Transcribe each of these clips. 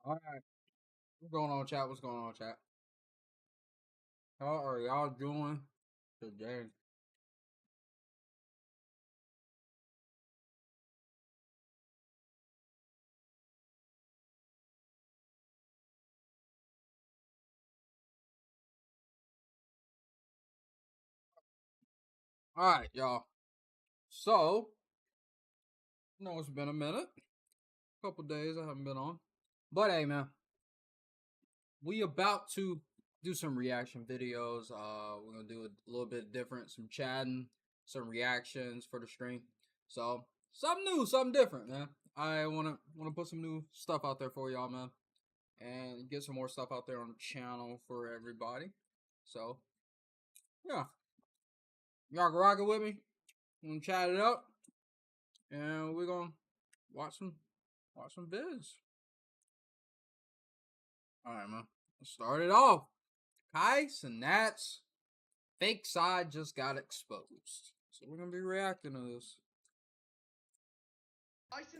All right, what's going on, chat? What's going on, chat? How are y'all doing today? All right, y'all. So, it's been a minute, couple days I haven't been on, but hey, man, we about to do some reaction videos. We're gonna do a little bit different, some chatting, some reactions for the stream. So, something new, something different, man. I wanna put some new stuff out there for y'all, man, and get some more stuff out there on the channel for everybody. So, yeah, y'all can rock it with me. We're gonna chat it up, and we're gonna watch some vids. All right, man. Let's start it off. Kai Cenat's fake side just got exposed, so we're gonna be reacting to this.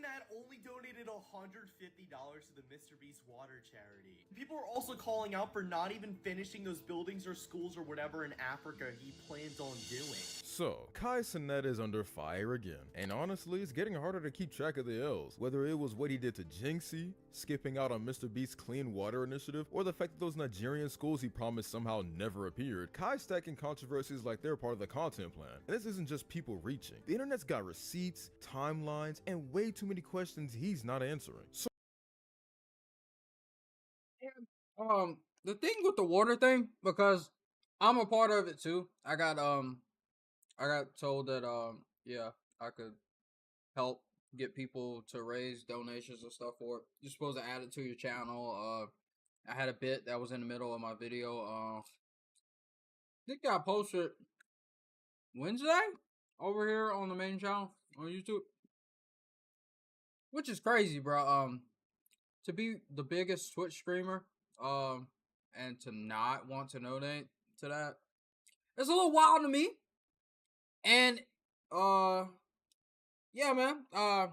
That only donated $150 to the Mr. Beast water charity. People are also calling out for not even finishing those buildings or schools or whatever in Africa he plans on doing. So, Kai Cenat is under fire again, and honestly, it's getting harder to keep track of the L's, whether it was what he did to Jinxie, skipping out on Mr. Beast's clean water initiative, or the fact that those Nigerian schools he promised somehow never appeared. Kai's stacking controversies like they're part of the content plan, and this isn't just people reaching. The internet's got receipts, timelines, and way too many questions he's not answering. So The thing with the water thing, because I'm a part of it too. I got told that yeah, I could help get people to raise donations and stuff for it. You're supposed to add it to your channel. I had a bit that was in the middle of my video. I think I posted Wednesday over here on the main channel on YouTube, which is crazy, bro. To be the biggest Twitch streamer, and to not want to donate to that, it's a little wild to me. And yeah, man. I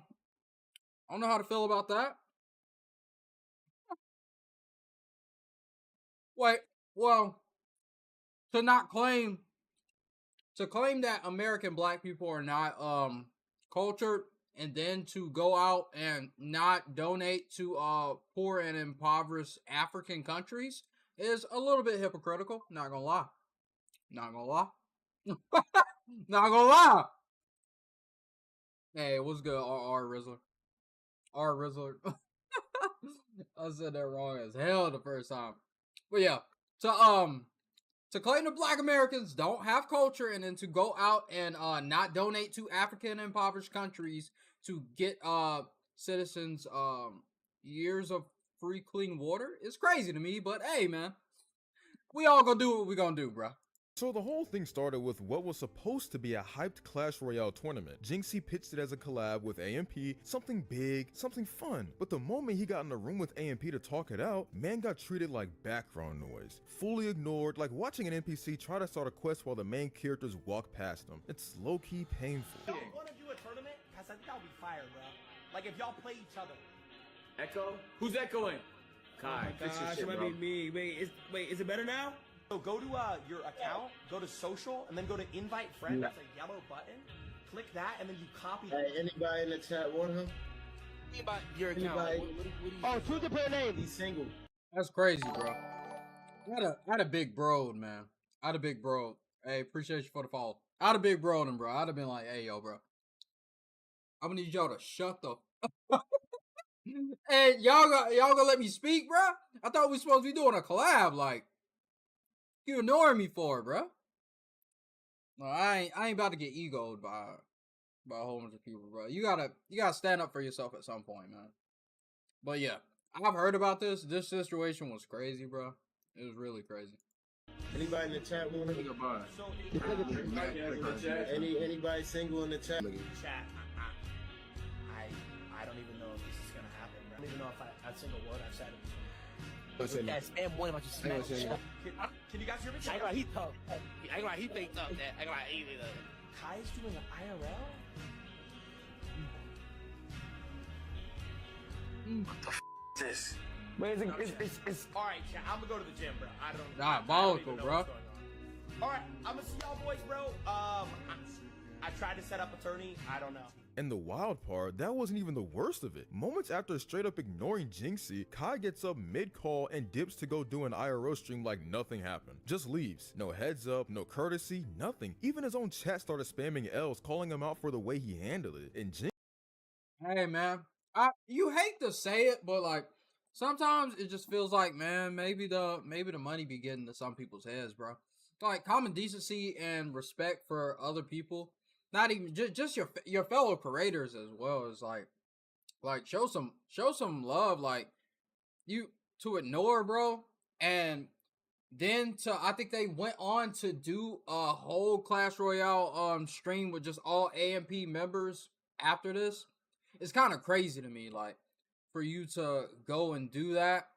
don't know how to feel about that. Wait, well, to not claim that American black people are not cultured, and then to go out and not donate to poor and impoverished African countries is a little bit hypocritical. Not gonna lie. Not gonna lie. Not gonna lie. Hey, what's good, R Rizzler? R Rizzler. I said that wrong as hell the first time. But yeah, to claim the black Americans don't have culture, and then to go out and not donate to African impoverished countries to get citizens years of free clean water is crazy to me. But hey, man, we all gonna do what we gonna do, bro. So the whole thing started with what was supposed to be a hyped Clash Royale tournament. Jinxie pitched it as a collab with AMP, something big, something fun. But the moment he got in the room with AMP to talk it out, man got treated like background noise. Fully ignored, like watching an NPC try to start a quest while the main characters walk past them. It's low-key painful. Y'all wanna do a tournament? Cause I think that'll be fire, bro. Like if y'all play each other. Echo? Who's echoing? Kai, Gosh, it might be me. Wait, is it better now? So go to your account, go to social, and then go to invite friend. That's a yellow button. Click that, and then you copy. Hey, anybody in the chat want him? Anybody, your account. Oh, choose a player name. He's single. That's crazy, bro. I had a big bro, man. I had a big bro. Hey, appreciate you for the follow. I had a big bro, bro. I'd have been like, hey, yo, bro, I'm gonna need y'all to shut the. And y'all gonna let me speak, bro? I thought we supposed to be doing a collab, like. You ignoring me for it, bro? No, I ain't about to get egoed by a whole bunch of people, bro. You gotta stand up for yourself at some point, man. But yeah, I've heard about this. This situation was crazy, bro. It was really crazy. Anybody in the chat want him? So Anybody single in the chat? chat. I don't even know if this is gonna happen. Bro. I don't even know if a single word I've said. Yeah, spam one about you smash. Can you guys hear me? I ain't gonna he tough. I ain't gonna he faked up that. I ain't gonna he Kai's doing an IRL? What the f is this? But it's all right, chat. I'm gonna go to the gym, bro. I don't. Diabolical, I don't even know bro. what's going on. All right, I'm gonna see y'all boys, bro. I tried to set up a tourney. I don't know. And the wild part, that wasn't even the worst of it. Moments after straight up ignoring Jinxie, Kai gets up mid-call and dips to go do an IRL stream like nothing happened. Just leaves. No heads up, no courtesy, nothing. Even his own chat started spamming L's, calling him out for the way he handled it. And Hey, man. You hate to say it, but like sometimes it just feels like, man, maybe the money be getting to some people's heads, bro. Like common decency and respect for other people. Not even just your fellow creators as well is like show some love, like you to ignore, bro, and then I think they went on to do a whole Clash Royale stream with just all AMP members after this. It's kind of crazy to me, like for you to go and do that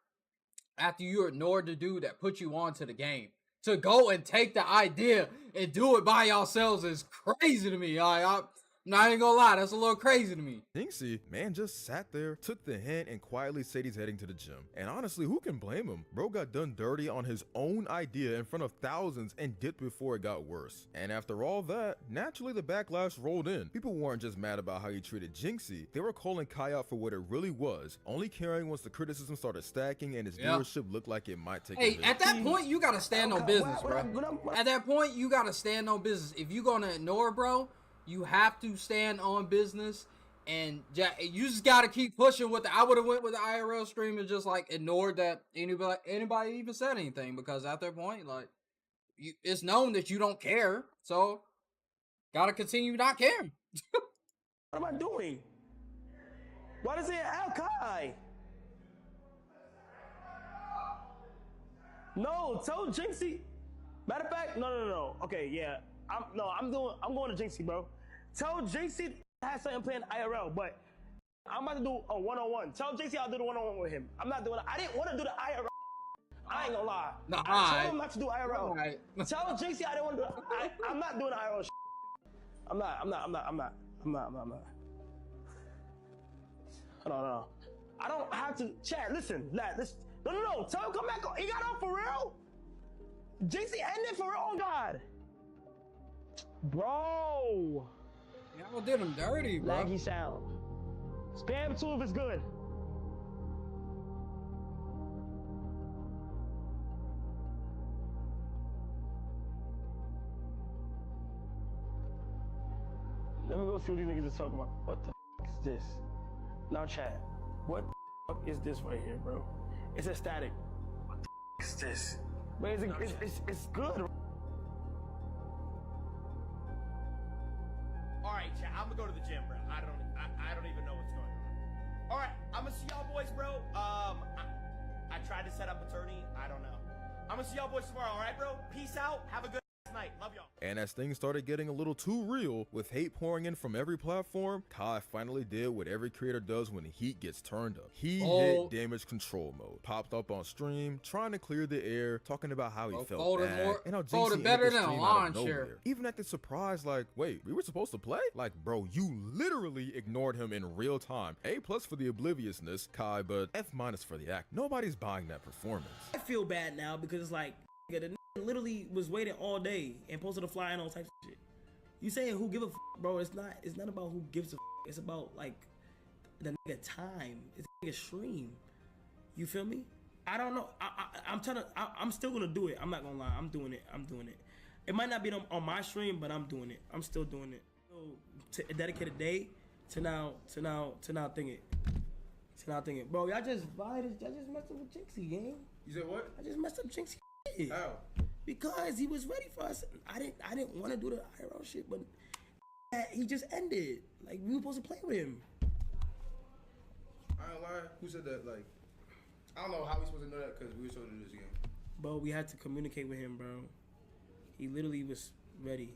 after you ignored the dude that put you onto the game. To go and take the idea and do it by yourselves is crazy to me. I'm not even gonna lie, that's a little crazy to me. Jinxie, man, just sat there, took the hint, and quietly said he's heading to the gym. And honestly, who can blame him? Bro got done dirty on his own idea in front of thousands and dipped before it got worse. And after all that, naturally the backlash rolled in. People weren't just mad about how he treated Jinxie, they were calling Kai out for what it really was, only caring once the criticism started stacking and his viewership looked like it might take a hit. At that point, you gotta stand on business, bro. At that point, you gotta stand on business. If you gonna ignore, bro, you have to stand on business, and you just gotta keep pushing with I would have went with the IRL stream and just like ignored that anybody even said anything, because at that point, like, it's known that you don't care, so gotta continue not caring. What am I doing? Why does it Al Kai? No, tell Jinxie. Matter of fact, no. Okay, yeah. I'm going to Jinxie, bro. Tell Jinxie has something playing IRL, but I'm about to do a one-on-one. Tell Jinxie I'll do the one-on-one with him. I'm not doing it. I didn't want to do the IRL. I ain't gonna lie. Nah, I told him not to do IRL. Right. Tell Jinxie I didn't want to do it. I'm not doing the IRL. I'm not. No. I don't have to chat. Listen, lad. No. Tell him come back. He got on for real. Jinxie ended for real. Oh God. Bro. Y'all did him dirty, bro. Laggy sound. Spam 2 if it's good. Let me go see what these niggas are talking about. What the is this? Now chat. What the is this right here, bro? It's a static. What the is this? But it's good. All right, chat. I'm gonna go to the gym, bro. I don't even know what's going on. All right, I'm gonna see y'all boys, bro. I tried to set up a tourney. I don't know. I'm gonna see y'all boys tomorrow. All right, bro. Peace out. Have a good night. Love y'all. And as things started getting a little too real, with hate pouring in from every platform, Kai finally did what every creator does when the heat gets turned up. He hit damage control mode, popped up on stream, trying to clear the air, talking about how he felt bad, and how Jinxie ended better the than a stream lawn out of nowhere. chair. Even acted surprised like, wait, we were supposed to play? Like, bro, you literally ignored him in real time. A+ for the obliviousness, Kai, but F- for the act. Nobody's buying that performance. I feel bad now because it's like, the nigga literally was waiting all day and posted a flyer and all types of shit. You saying who give a f, bro? It's not about who gives a f. It's about like the nigga time. It's a nigga stream. You feel me? I don't know. I'm still gonna do it. I'm not gonna lie. I'm doing it. It might not be on my stream, but I'm doing it. I'm still doing it. So, to dedicate a day to now thinking. Bro, y'all just messed up with Jinxie, gang. You said what? I just messed up Jinxie. How? Because he was ready for us. I didn't want to do the IRL shit, but he just ended. Like, we were supposed to play with him. I ain't lying. Who said that? Like, I don't know how we supposed to know that because we were supposed to do this game. Bro, we had to communicate with him, bro. He literally was ready.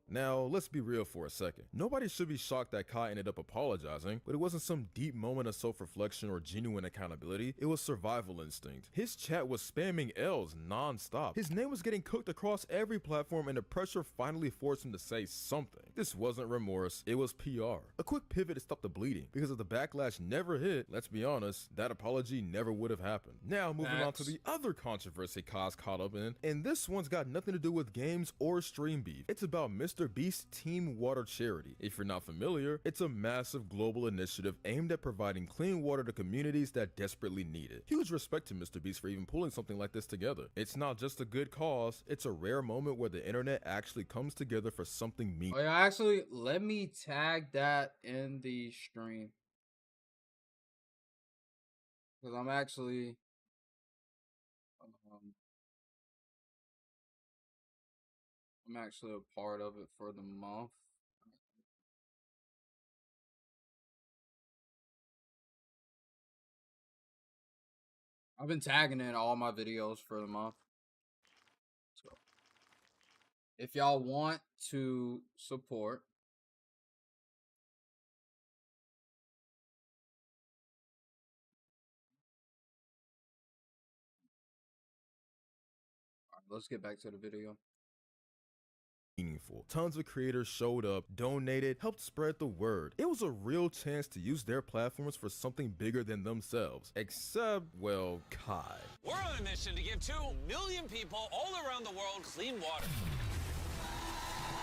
Now, let's be real for a second. Nobody should be shocked that Kai ended up apologizing, but it wasn't some deep moment of self-reflection or genuine accountability. It was survival instinct. His chat was spamming L's non-stop. His name was getting cooked across every platform, and the pressure finally forced him to say something. This wasn't remorse, it was PR. A quick pivot to stop the bleeding, because if the backlash never hit, let's be honest, that apology never would have happened. Now, moving on to the other controversy Kai's caught up in, and this one's got nothing to do with games or stream beef. It's about Mr. Beast's Team Water charity. If you're not familiar, it's a massive global initiative aimed at providing clean water to communities that desperately need it. Huge respect to Mr. Beast for even pulling something like this together. It's not just a good cause, it's a rare moment where the internet actually comes together for something meaningful. Oh, yeah, actually, let me tag that in the stream. Because I'm actually... I'm actually a part of it for the month. I've been tagging in all my videos for the month. So, if y'all want to support, all right, let's get back to the video. Meaningful. Tons of creators showed up, donated, helped spread the word. It was a real chance to use their platforms for something bigger than themselves. Except, well, Kai. We're on a mission to give 2 million people all around the world clean water.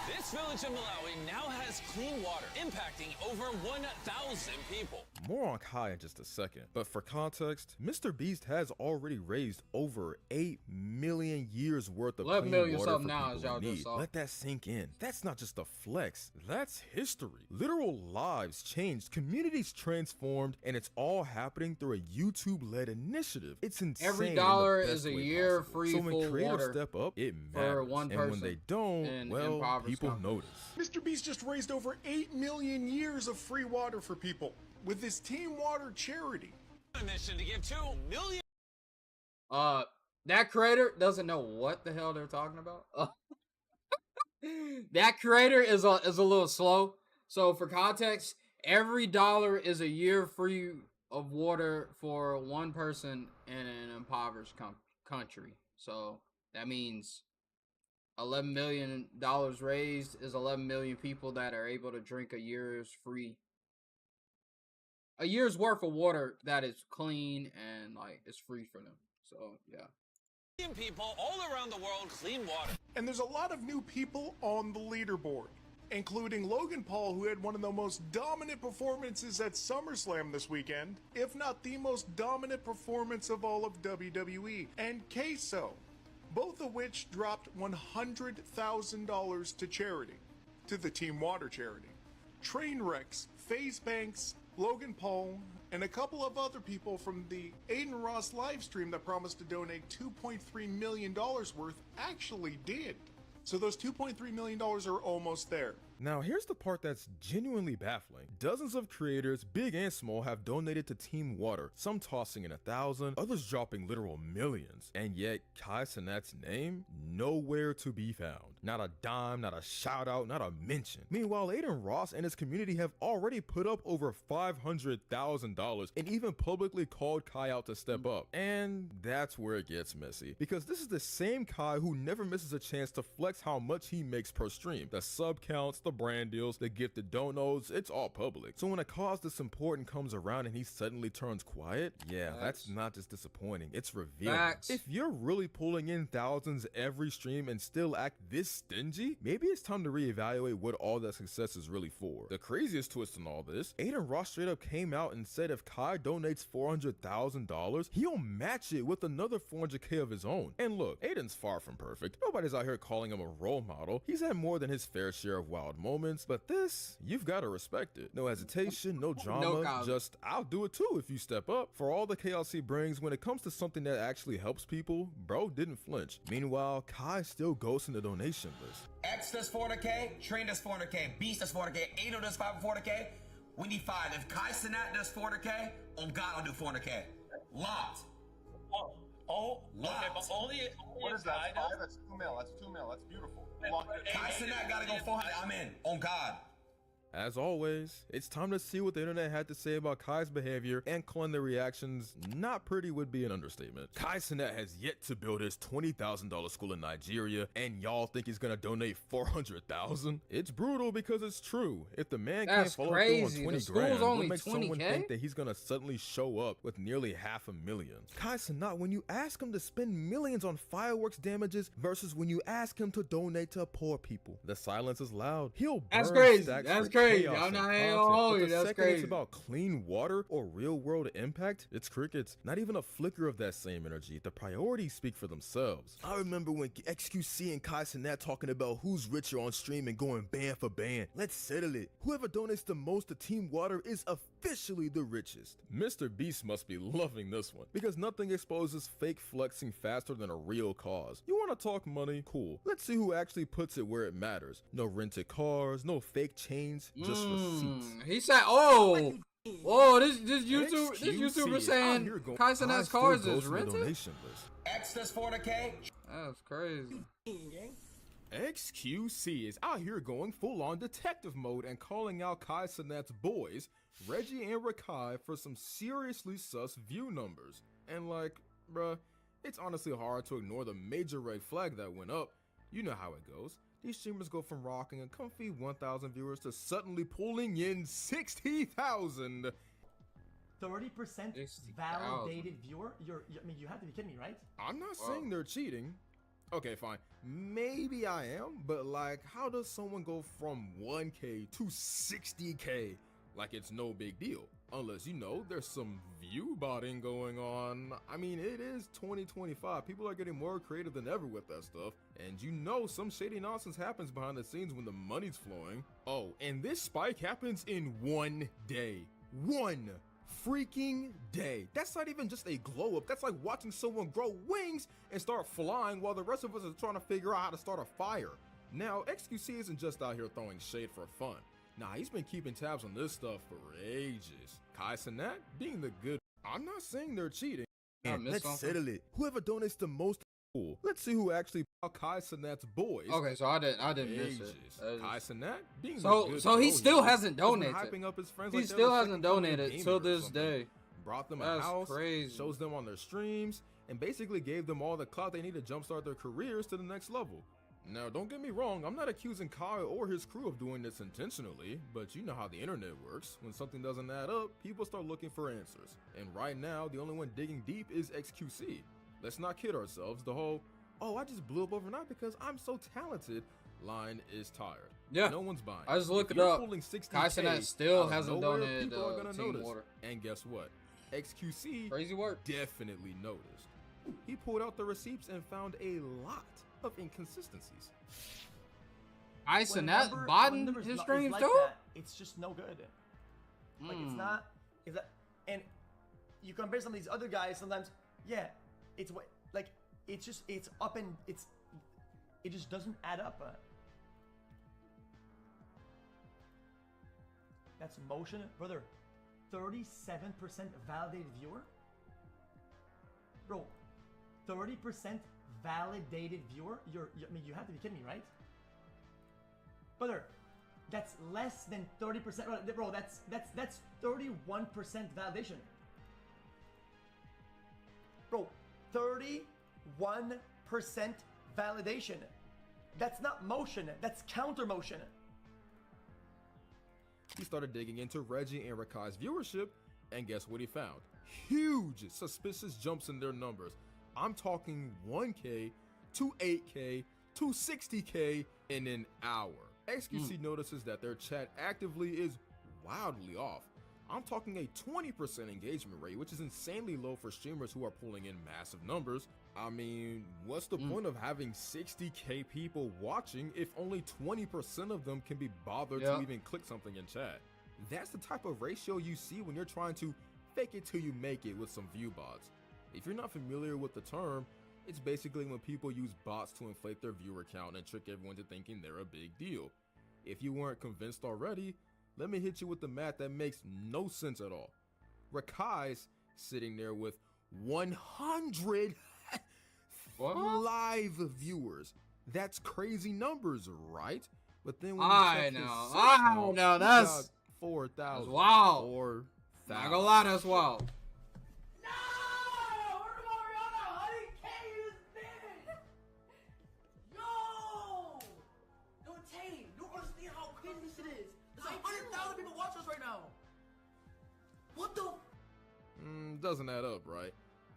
This village in Malawi now has clean water, impacting over 1,000 people. More on Kai in just a second, but for context, Mr. Beast has already raised over 8 million years worth of 11 clean million water something for now, people as y'all in just need. saw. Let that sink in. That's not just a flex, that's history. Literal lives changed, communities transformed, and it's all happening through a YouTube-led initiative. It's insane. Every in dollar the best is a way year possible. free So when full creators water step up, it for matters. one And when person they don't, in well, impoverished people countries. notice. Mr. Beast just raised over 8 million years of free water for people with his Team Water charity. On a mission to give 2 million. That creator doesn't know what the hell they're talking about. That creator is a little slow. So for context, every dollar is a year free of water for one person in an impoverished country. So that means $11 million raised is 11 million people that are able to drink a year's worth of water that is clean and like it's free for them. So yeah. People all around the world clean water. And there's a lot of new people on the leaderboard, including Logan Paul, who had one of the most dominant performances at SummerSlam this weekend, if not the most dominant performance of all of WWE, and Queso, both of which dropped $100,000 to charity, to the Team Water charity. Trainwrecks, FaZe Banks, Logan Paul, and a couple of other people from the Aiden Ross livestream that promised to donate $2.3 million worth actually did. So those $2.3 million are almost there. Now, here's the part that's genuinely baffling. Dozens of creators, big and small, have donated to Team Water, some tossing in 1,000, others dropping literal millions. And yet, Kai Cenat's name? Nowhere to be found. Not a dime, not a shout out, not a mention. Meanwhile, Aiden Ross and his community have already put up over $500,000 and even publicly called Kai out to step up. And that's where it gets messy, because this is the same Kai who never misses a chance to flex how much he makes per stream. The sub counts, the brand deals, the gifted donos, it's all public. So when a cause this important comes around and he suddenly turns quiet, yeah, that's not just disappointing, it's revealing. If you're really pulling in thousands every stream and still act this stingy, maybe it's time to reevaluate what all that success is really for. The craziest twist in all this, Aiden Ross straight up came out and said if Kai donates $400,000, he'll match it with another $400K of his own. And look, Aiden's far from perfect. Nobody's out here calling him a role model. He's had more than his fair share of wild moments, but this, you've got to respect it. No hesitation, no drama, just I'll do it too if you step up. For all the chaos he brings, when it comes to something that actually helps people, bro didn't flinch. Meanwhile, Kai still goes in the donation list. X does 400K, Train does 400K, Beast does 400K, Ado does 400K. We need 5. If Kai Cenat does 400K, oh God, I'll do 400K. Locked. Oh, Okay, but lot. only What if is that? I Five? know. That's 2 mil. That's 2 mil. That's beautiful. Kai Cenat gotta go 400. I'm in. On God. As always, it's time to see what the internet had to say about Kai's behavior, and calling the reactions not pretty would be an understatement. Kai Cenat has yet to build his $20,000 school in Nigeria, and y'all think he's gonna donate $400,000? It's brutal because it's true. If the man can't That's follow crazy. through on The 20 school's grand, only what makes someone 20K? think that he's gonna suddenly show up with nearly $500,000? Kai Cenat, when you ask him to spend millions on fireworks damages versus when you ask him to donate to poor people, the silence is loud. He'll burn That's crazy. stacks That's for crazy. chaos I'm and not content, hold but you. the That's second crazy. it's about clean water or real world impact, it's crickets. Not even a flicker of that same energy. The priorities speak for themselves. I remember when XQC and Kai Cenat talking about who's richer on stream and going band for band. Let's settle it. Whoever donates the most to Team Water is officially the richest. Mr. Beast must be loving this one, because nothing exposes fake flexing faster than a real cause. You want to talk money? Cool. Let's see who actually puts it where it matters. No rented cars, no fake chains, just receipts. He said, "Oh, this YouTuber saying Kai Cenat's cars is rented." X this 400K. That's crazy. XQC is out here going full-on detective mode and calling out Kai Cenat's boys, Reggie and Rakai, for some seriously sus view numbers. And like, bruh, it's honestly hard to ignore the major red flag that went up. You know how it goes. These streamers go from rocking a comfy 1,000 viewers to suddenly pulling in 60,000. 30% 60,000. validated viewer? I mean, you have to be kidding me, right? I'm not saying they're cheating. Okay, fine. Maybe I am, but like, how does someone go from 1K to 60K? Like it's no big deal. Unless, you know, there's some view botting going on. I mean, it is 2025. People are getting more creative than ever with that stuff. And you know some shady nonsense happens behind the scenes when the money's flowing. Oh, and this spike happens in 1 day. 1 freaking day. That's not even just a glow up. That's like watching someone grow wings and start flying while the rest of us are trying to figure out how to start a fire. Now, XQC isn't just out here throwing shade for fun. Nah, he's been keeping tabs on this stuff for ages. Kai Cenat being the good. I'm not saying they're cheating. And let's settle it. Whoever donates the most, cool. Let's see who actually Kai Cenat's boys. Okay, so I didn't miss it. Kai Cenat being So the good so he bro still here, hasn't has been donated. hyping up his friends He like they're still the hasn't second coming of donated gaming till or this something. day. Brought them a That's house, crazy. shows them on their streams, and basically gave them all the clout they need to jumpstart their careers to the next level. Now, don't get me wrong, I'm not accusing Kai or his crew of doing this intentionally, but you know how the internet works. When something doesn't add up, people start looking for answers. And right now, the only one digging deep is XQC. Let's not kid ourselves, the whole, "Oh, I just blew up overnight because I'm so talented" line is tired. Yeah, no one's buying. I just looked If it you're up. pulling 60K Kai Cenat still out of hasn't nowhere, donated people are gonna Team notice. Water. And guess what? XQC Crazy work. definitely noticed. He pulled out the receipts and found a lot of inconsistencies. Kai Cenat botting his streams like too? that, it's just no good. Like it's not. Is that? And you compare some of these other guys. Sometimes, yeah, it's what like it's just it's up and it just doesn't add up. That's motion, brother. 37% validated viewer, bro. 30% validated viewer. I mean, you have to be kidding me, right? Brother, that's less than 30%. Bro, that's 31% validation. Bro, 31% validation. That's not motion, that's counter motion. He started digging into Reggie and Rakai's viewership, and guess what he found? Huge suspicious jumps in their numbers. I'm talking 1K to 8K to 60K in an hour. XQC notices that their chat actively is wildly off. I'm talking a 20% engagement rate, which is insanely low for streamers who are pulling in massive numbers. I mean, what's the point of having 60K people watching if only 20% of them can be bothered to even click something in chat? That's the type of ratio you see when you're trying to fake it till you make it with some view bots. If you're not familiar with the term, it's basically when people use bots to inflate their viewer count and trick everyone to thinking they're a big deal. If you weren't convinced already, let me hit you with the math that makes no sense at all. Rakai's sitting there with 100,000 What? Live viewers. That's crazy numbers, right? But then when I know, that's 4,000. wow. 4,000. Not gonna lie, that's wild. What the? Doesn't add up, right?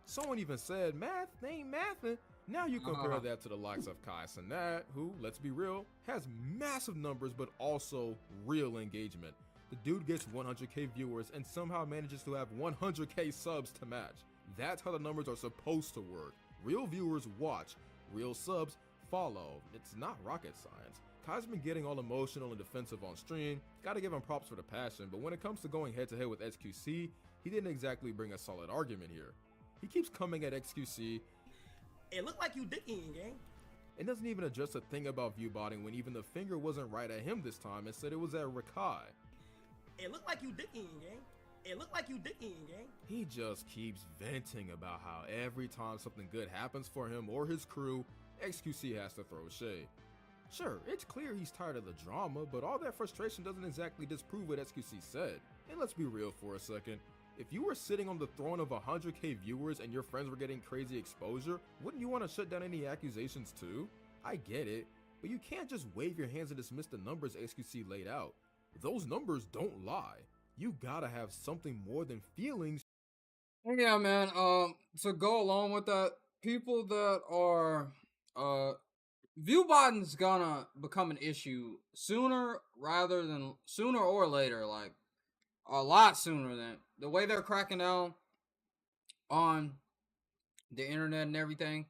Someone even said math ain't mathin'. Now you compare that to the likes of Kai Cenat, who, let's be real, has massive numbers but also real engagement. The dude gets 100k viewers and somehow manages to have 100k subs to match. That's how the numbers are supposed to work. Real viewers watch, real subs follow. It's not rocket science. Kai's been getting all emotional and defensive on stream. Gotta give him props for the passion, but when it comes to going head to head with XQC, he didn't exactly bring a solid argument here. He keeps coming at XQC. It looked like you dicking, gang. It doesn't even address a thing about viewbotting when even the finger wasn't right at him this time and said it was at Rakai. It looked like you dicking, gang. It looked like you dicking, gang. He just keeps venting about how every time something good happens for him or his crew, XQC has to throw shade. Sure, it's clear he's tired of the drama, but all that frustration doesn't exactly disprove what XQC said. And let's be real for a second. If you were sitting on the throne of 100k viewers and your friends were getting crazy exposure, wouldn't you want to shut down any accusations too? I get it, but you can't just wave your hands and dismiss the numbers XQC laid out. Those numbers don't lie. You gotta have something more than feelings. Yeah, man. To go along with that, people that are viewbotting's gonna become an issue sooner or later, like a lot sooner than the way they're cracking down on the internet and everything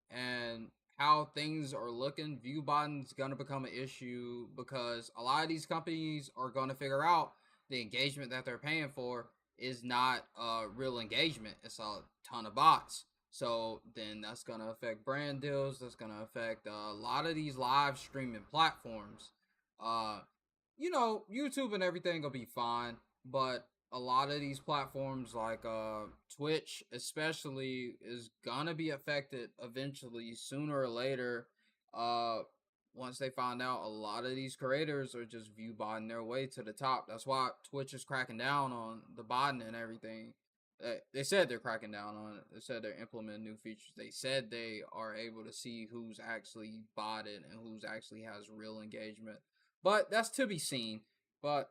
and how things are looking. Viewbotting's gonna become an issue because a lot of these companies are gonna figure out the engagement that they're paying for is not real engagement. It's a ton of bots. So then that's going to affect brand deals. That's going to affect a lot of these live streaming platforms. You know, YouTube and everything will be fine. But a lot of these platforms like Twitch especially is going to be affected eventually, sooner or later. Once they find out a lot of these creators are just view botting their way to the top. That's why Twitch is cracking down on the botting and everything. They said they're cracking down on it. They said they're implementing new features. They said they are able to see who's actually botted and who's actually has real engagement. But that's to be seen. But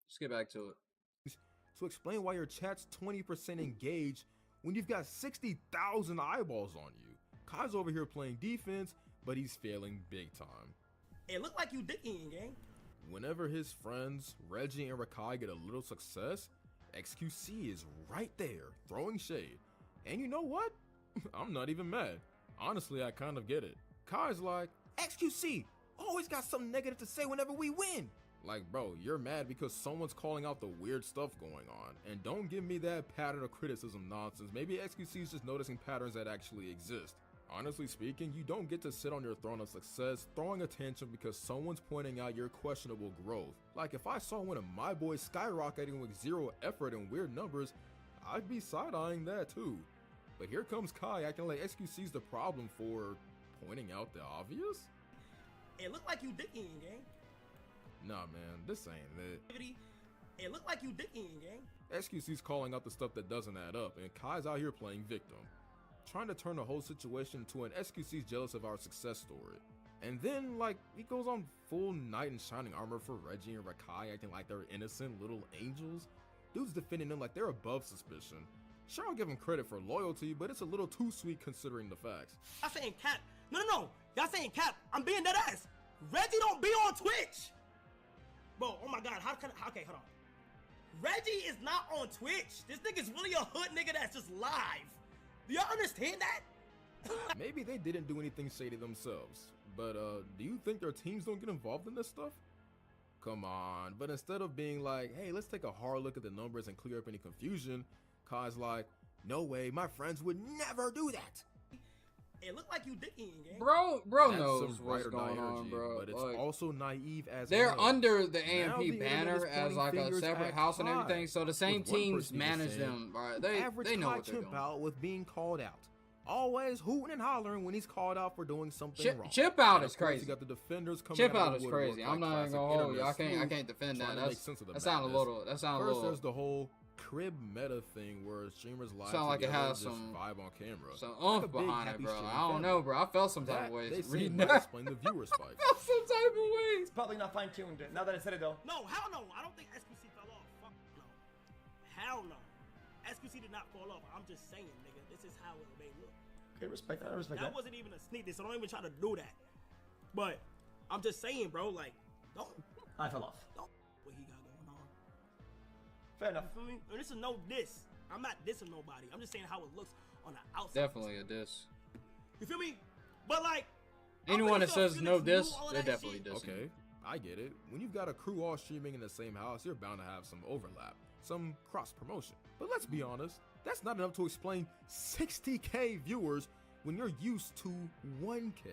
let's get back to it. To explain why your chat's 20% engaged when you've got 60,000 eyeballs on you. Kai's over here playing defense, but he's failing big time. It looked like you dicking, gang. Whenever his friends, Reggie and Rakai, get a little success, XQC is right there, throwing shade. And you know what? I'm not even mad. Honestly, I kind of get it. Kai's like, XQC, always got something negative to say whenever we win. Like, bro, you're mad because someone's calling out the weird stuff going on. And don't give me that pattern of criticism nonsense. Maybe XQC is just noticing patterns that actually exist. Honestly speaking, you don't get to sit on your throne of success throwing attention because someone's pointing out your questionable growth. Like, if I saw one of my boys skyrocketing with zero effort and weird numbers, I'd be side-eyeing that too. But here comes Kai acting like XQC's the problem for pointing out the obvious? It looked like you dicking, gang. Nah, man, this ain't it. It looked like you dicking, gang. XQC's calling out the stuff that doesn't add up, and Kai's out here playing victim, trying to turn the whole situation into an XQC's jealous of our success story. And then, like, he goes on full knight in shining armor for Reggie and Rakai, acting like they're innocent little angels. Dude's defending them like they're above suspicion. Sure, I'll give him credit for loyalty, but it's a little too sweet considering the facts. Y'all saying cap. No. Y'all saying cap. I'm being dead ass. Reggie don't be on Twitch. Bro, oh my God, okay, hold on. Reggie is not on Twitch. This nigga's really a hood nigga that's just live. Do y'all understand that? Maybe they didn't do anything shady themselves, but do you think their teams don't get involved in this stuff? Come on, but instead of being like, hey, let's take a hard look at the numbers and clear up any confusion, Kai's like, no way, my friends would never do that. It looked like you dicking, gang. Bro That's knows some what's ride or going die on, energy, bro. but it's Like, also naive as they're hell. under the Now AMP the internet banner is as like pointing a fingers separate at house and Kai, everything, so the same with one teams person even manage saying, them, bro. "The They average know Kai what they're chimp doing. out with being called out. always hooting and hollering when he's called out for doing something wrong. Chip out And is of course, crazy. You got the defenders coming Chip out out of is the crazy. woodwork I'm like not even classic gonna hold you. internet I sleuth, can't defend that. trying to make sense of the That sound a madness. little. That sound a First, little. there's the whole crib meta thing where streamers live Sound like it together has and just some vibe on camera. Some Like a oomph big, behind it, happy bro. streaming I don't family. know, bro. I felt some type That, of ways they say, reading might that. explain the viewer spike. I felt some type of ways. It's probably not fine tuned. Now that I said it though. No, hell no. I don't think SQC fell off. Fuck no. Hell no. SQC did not fall off. I'm just saying, nigga. This is how it may look. Okay, respect that. I respect that. That wasn't even a sneak this, so don't even try to do that. But I'm just saying, bro, like, don't I fell off. what he got going on. Fair enough. You feel me? And this is no diss. I'm not dissing nobody. I'm just saying how it looks on the outside. Definitely a diss. You feel me? But like, I'm Anyone that pretty sure says no Felix knew diss, all of they're that definitely shit. dissing. Okay, I get it. When you've got a crew all streaming in the same house, you're bound to have some overlap, some cross promotion. But let's be honest, that's not enough to explain 60K viewers when you're used to 1K.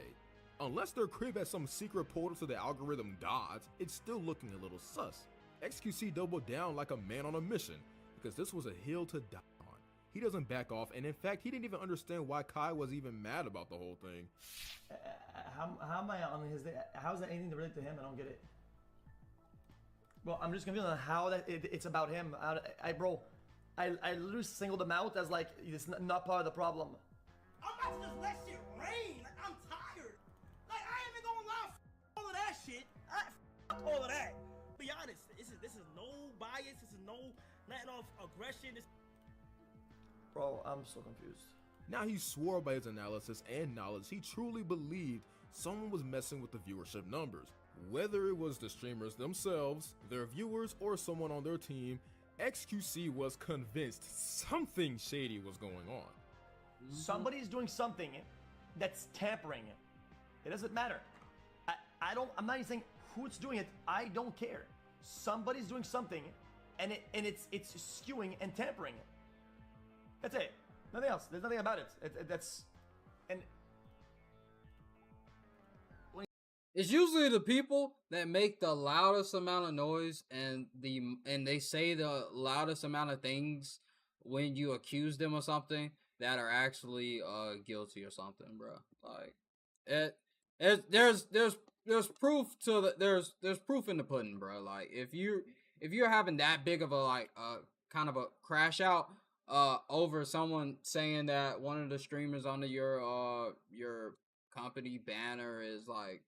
Unless their crib has some secret portal to the algorithm gods, it's still looking a little sus. XQC doubled down like a man on a mission, because this was a hill to die on. He doesn't back off, and in fact, he didn't even understand why Kai was even mad about the whole thing. How am I on his? How is that anything to relate to him? I don't get it. Well, I'm just confused on how that it's about him. I literally singled him out as like it's not part of the problem. I'm about to just let shit rain. Like, I'm tired. Like, I ain't even gonna lie. All of that shit. All of that. Be honest. This is no bias. This is no letting off aggression. Bro, I'm so confused. Now he swore by his analysis and knowledge he truly believed someone was messing with the viewership numbers. Whether it was the streamers themselves, their viewers, or someone on their team, XQC was convinced something shady was going on. Somebody's doing something that's tampering. It doesn't matter. I'm not even saying who's doing it. I don't care. Somebody's doing something, and it's skewing and tampering. That's it. Nothing else. There's nothing about it. That's and It's usually the people that make the loudest amount of noise and they say the loudest amount of things when you accuse them of something that are actually guilty or something, bro. Like there's proof to there's proof in the pudding, bro. Like if you're having that big of a kind of a crash out over someone saying that one of the streamers under your company banner is like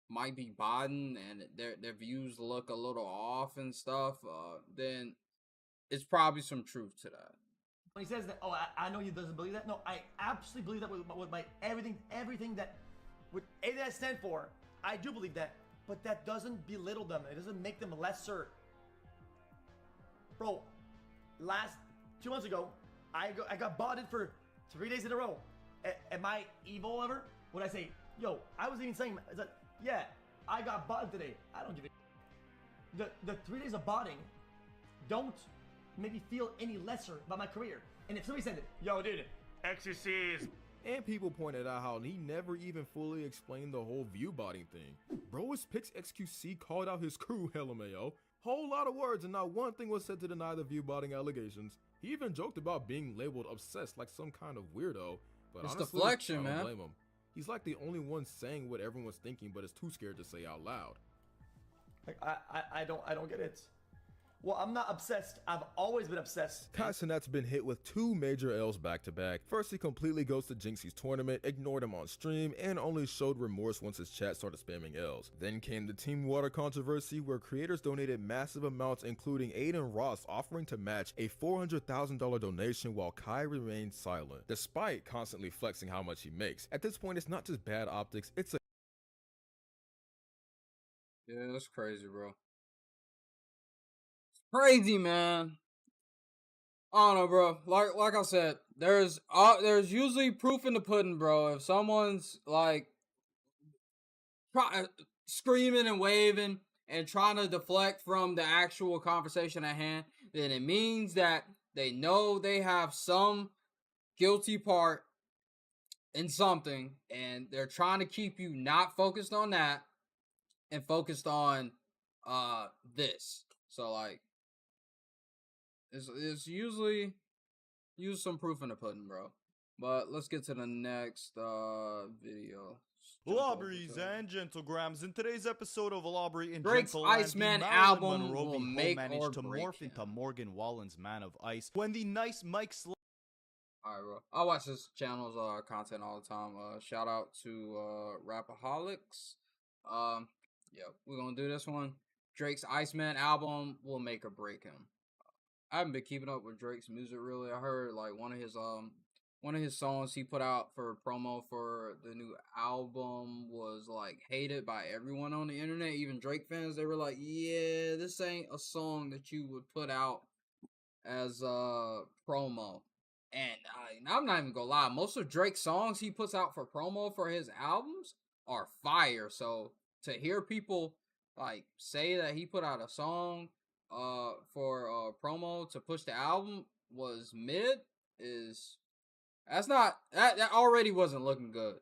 might be botting and their views look a little off and stuff, then it's probably some truth to that. when he says that, oh, I know he doesn't believe that. No, I absolutely believe that with my everything that with anything I stand for. I do believe that, but that doesn't belittle them. It doesn't make them lesser. Bro, 2 months ago, I got botted for 3 days in a row. Am I evil ever? When I say, yo, I was even saying, yeah, I got botted today. I don't give a. The 3 days of botting don't make me feel any lesser about my career. And if somebody said, yo, dude, XQC is. And people pointed out how he never even fully explained the whole view botting thing. Bro's Picks XQC called out his crew LMAO. Whole lot of words and not one thing was said to deny the view botting allegations. He even joked about being labeled obsessed like some kind of weirdo. But it's honestly, deflection, I don't man. blame him. He's like the only one saying what everyone's thinking but is too scared to say out loud. Like, I don't get it. Well, I'm not obsessed. I've always been obsessed. Kai Cenat's been hit with 2 major L's back to back. First, he completely ghosted Jinxie's tournament, ignored him on stream, and only showed remorse once his chat started spamming L's. Then came the Team Water controversy, where creators donated massive amounts, including Aiden Ross offering to match a $400,000 donation while Kai remained silent, despite constantly flexing how much he makes. At this point, it's not just bad optics, it's a Yeah, that's crazy, bro. Crazy, man. I don't know, bro. Like I said, there's usually proof in the pudding, bro. If someone's like screaming and waving and trying to deflect from the actual conversation at hand, then it means that they know they have some guilty part in something, and they're trying to keep you not focused on that and focused on this. So like. It's usually use some proof in the pudding, bro. But let's get to the next video. Lobries and Gentlegrams, in today's episode of Lobry and Drake's Gentleland, Iceman the album Marilyn will Monroe make or managed to break morph him. into Morgan Wallen's Man of Ice when the nice Mike Alright, bro. I watch this channel's content all the time. Shout out to Rapaholics. Yeah, we're gonna do this one. Drake's Iceman album will make or break him. I haven't been keeping up with Drake's music really. I heard like one of his songs he put out for promo for the new album was like hated by everyone on the internet, even Drake fans. They were like, "Yeah, this ain't a song that you would put out as promo." And I'm not even gonna lie, most of Drake's songs he puts out for promo for his albums are fire. So to hear people like say that he put out a song for promo to push the album was mid is that already wasn't looking good.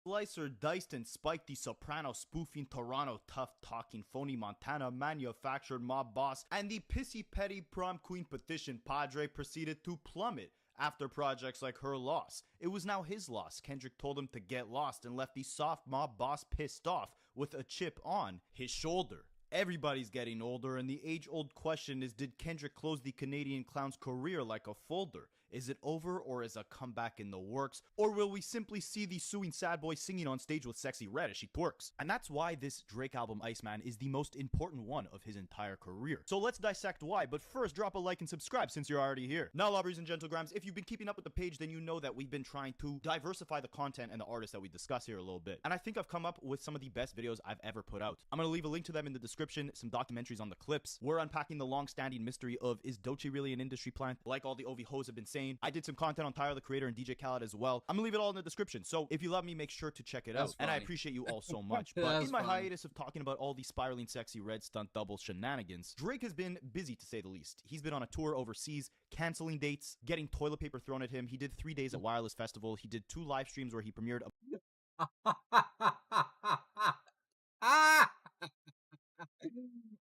Slicer diced and spiked the soprano spoofing Toronto tough talking phony Montana manufactured mob boss, and the pissy petty prom queen petition Padre proceeded to plummet after projects like her loss. It was now his loss. Kendrick told him to get lost and left the soft mob boss pissed off with a chip on his shoulder. Everybody's getting older, and the age-old question is, did Kendrick close the Canadian clown's career like a folder? Is it over, or is a comeback in the works? Or will we simply see the suing sad boy singing on stage with Sexy Red as she twerks? And that's why this Drake album, Iceman, is the most important one of his entire career. So let's dissect why, but first drop a like and subscribe since you're already here. Now, Lobbies and Gentlegrams, if you've been keeping up with the page, then you know that we've been trying to diversify the content and the artists that we discuss here a little bit. And I think I've come up with some of the best videos I've ever put out. I'm going to leave a link to them in the description, some documentaries on the clips. We're unpacking the long-standing mystery of, is Doechii really an industry plant? Like all the OV hoes have been saying. I did some content on Tyler the Creator and DJ Khaled as well. I'm gonna leave it all in the description, so if you love me, make sure to check it out. And I appreciate you all so much. But in my hiatus of talking about all the spiraling Sexy Red stunt double shenanigans, Drake has been busy to say the least. He's been on a tour overseas, canceling dates, getting toilet paper thrown at him. He did 3 days at Wireless Festival. He did 2 live streams where he premiered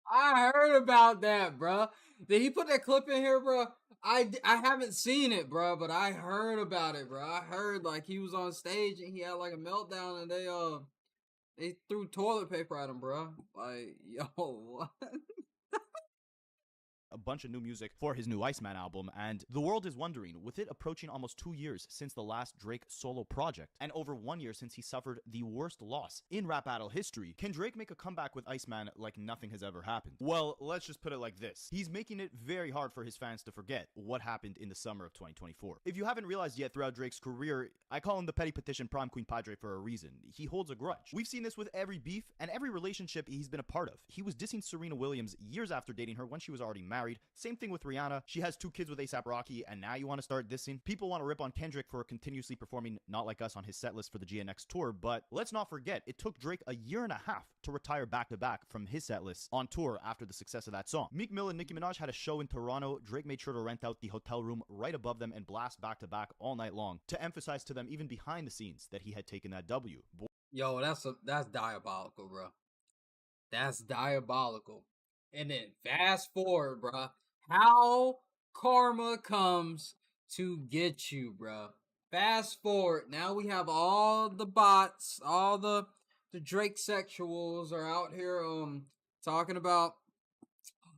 I heard about that, bro. Did he put that clip in here, bro? I haven't seen it, bro, but I heard about it, bro. I heard like he was on stage and he had like a meltdown and they threw toilet paper at him, bro. Like, yo, what? a bunch of new music for his new Iceman album, and the world is wondering, with it approaching almost 2 years since the last Drake solo project, and over 1 year since he suffered the worst loss in rap battle history, can Drake make a comeback with Iceman like nothing has ever happened? Well, let's just put it like this. He's making it very hard for his fans to forget what happened in the summer of 2024. If you haven't realized yet throughout Drake's career, I call him the petty petition prom queen Padre for a reason. He holds a grudge. We've seen this with every beef and every relationship he's been a part of. He was dissing Serena Williams years after dating her when she was already married. Same thing with Rihanna. She has 2 kids with A$AP Rocky, and now you want to start dissing? People want to rip on Kendrick for continuously performing Not Like Us on his setlist for the GNX tour, but let's not forget, it took Drake a year and a half to retire back-to-back from his setlist on tour after the success of that song. Meek Mill and Nicki Minaj had a show in Toronto. Drake made sure to rent out the hotel room right above them and blast back-to-back all night long to emphasize to them, even behind the scenes, that he had taken that W. Yo, that's diabolical, bro. That's diabolical. And then fast forward, bro. How karma comes to get you, bro. Fast forward. Now we have all the bots, all the Drake sexuals are out here talking about,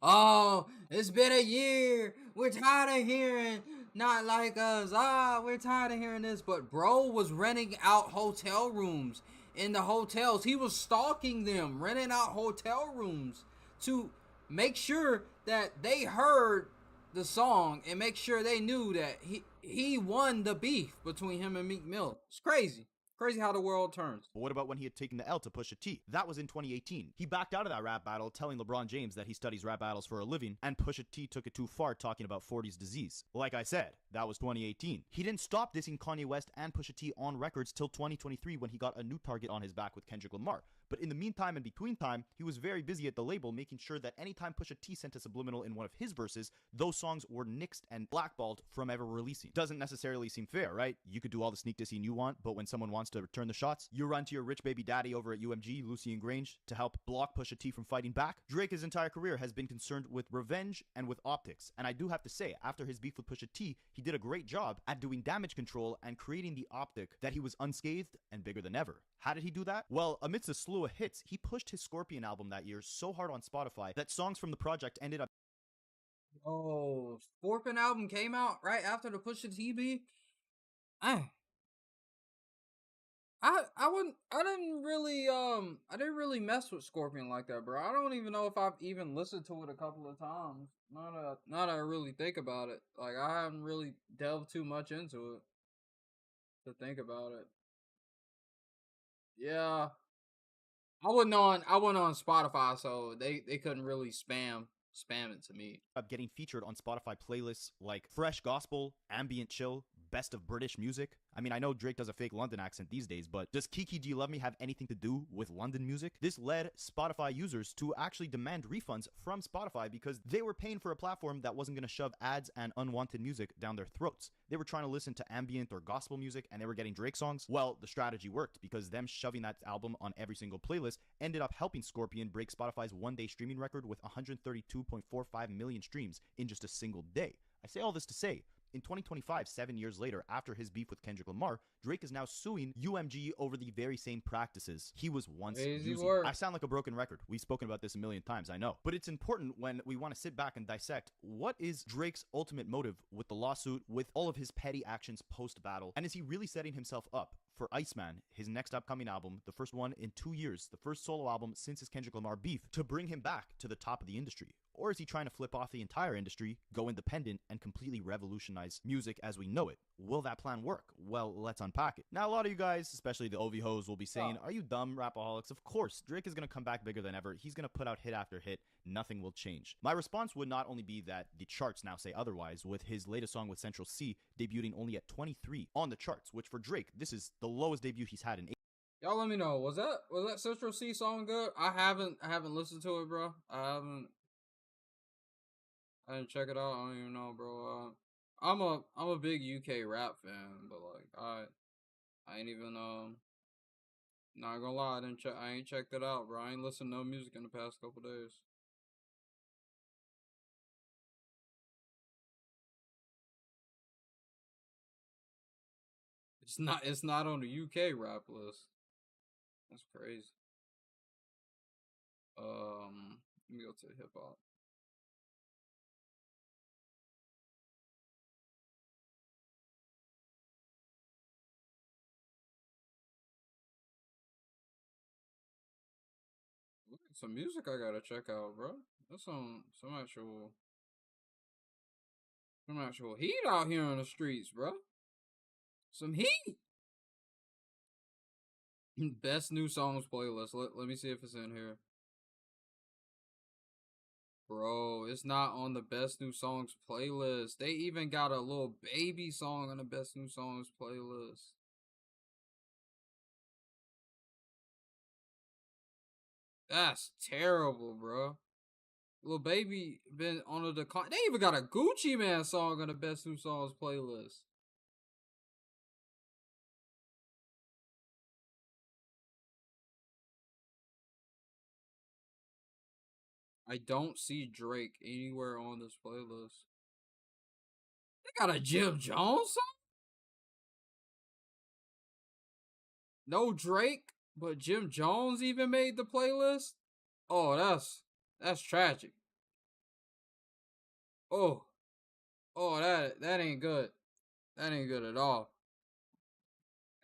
oh, it's been a year. We're tired of hearing Not Like Us. We're tired of hearing this. But bro was renting out hotel rooms in the hotels. He was stalking them, renting out hotel rooms to make sure that they heard the song and make sure they knew that he won the beef between him and Meek Mill. It's crazy. Crazy how the world turns. But what about when he had taken the L to Pusha T? That was in 2018. He backed out of that rap battle, telling LeBron James that he studies rap battles for a living, and Pusha T took it too far, talking about 40s disease. Like I said, that was 2018. He didn't stop dissing Kanye West and Pusha T on records till 2023 when he got a new target on his back with Kendrick Lamar. But in the meantime and between time, he was very busy at the label making sure that anytime Pusha T sent a subliminal in one of his verses, those songs were nixed and blackballed from ever releasing. Doesn't necessarily seem fair, right? You could do all the sneak dissing you want, but when someone wants to return the shots, you run to your rich baby daddy over at UMG, Lucian Grange, to help block Pusha T from fighting back. Drake his entire career has been concerned with revenge and with optics, and I do have to say, after his beef with Pusha T, he did a great job at doing damage control and creating the optic that he was unscathed and bigger than ever. How did he do that? Well, amidst a slew of hits, he pushed his Scorpion album that year so hard on Spotify that songs from the project ended up Oh, Scorpion album came out right after the Pusha T beat. I I didn't really mess with Scorpion like that, bro. I don't even know if I've even listened to it a couple of times. Now that I really think about it, like I haven't really delved too much into it to think about it. Yeah, I wasn't on Spotify, so they couldn't really spam it to me. getting featured on Spotify playlists like Fresh Gospel, Ambient Chill, Best of British Music. I mean, I know Drake does a fake London accent these days, but does Kiki Do You Love Me have anything to do with London music? This led Spotify users to actually demand refunds from Spotify because they were paying for a platform that wasn't going to shove ads and unwanted music down their throats. They were trying to listen to ambient or gospel music and they were getting Drake songs. Well, the strategy worked because them shoving that album on every single playlist ended up helping Scorpion break Spotify's one-day streaming record with 132.45 million streams in just a single day. I say all this to say, in 2025, 7 years later, after his beef with Kendrick Lamar, Drake is now suing UMG over the very same practices he was once using. I sound like a broken record. We've spoken about this a million times, I know. But it's important when we want to sit back and dissect what is Drake's ultimate motive with the lawsuit, with all of his petty actions post-battle, and is he really setting himself up for Iceman, his next upcoming album, the first one in 2 years, the first solo album since his Kendrick Lamar beef, to bring him back to the top of the industry? Or is he trying to flip off the entire industry, go independent, and completely revolutionize music as we know it? Will that plan work? Well, let's unpack it. Now, a lot of you guys, especially the OV hoes, will be saying, are you dumb, rapaholics? Of course, Drake is going to come back bigger than ever. He's going to put out hit after hit. Nothing will change. My response would not only be that the charts now say otherwise, with his latest song with Central C debuting only at 23 on the charts, which for Drake, this is the lowest debut he's had in 8. Y'all let me know. Was that Central C song good? I haven't listened to it, bro. I didn't check it out. I don't even know, bro. I'm a big UK rap fan, but like I ain't even not gonna lie, I ain't checked it out, bro. I ain't listened to no music in the past couple days. It's not on the UK rap list. That's crazy. Let me go to hip hop. Some music I gotta check out, bro. That's some actual heat out here on the streets, bro. Some heat. Best new songs playlist. Let me see if it's in here. Bro, it's not on the best new songs playlist. They even got a little baby song on the best new songs playlist. That's terrible, bro. Lil Baby been on a decline. They even got a Gucci Man song on the best new songs playlist. I don't see Drake anywhere on this playlist. They got a Jim Jones song? No Drake, but Jim Jones even made the playlist? Oh, that's tragic. Oh. Oh, that ain't good. That ain't good at all.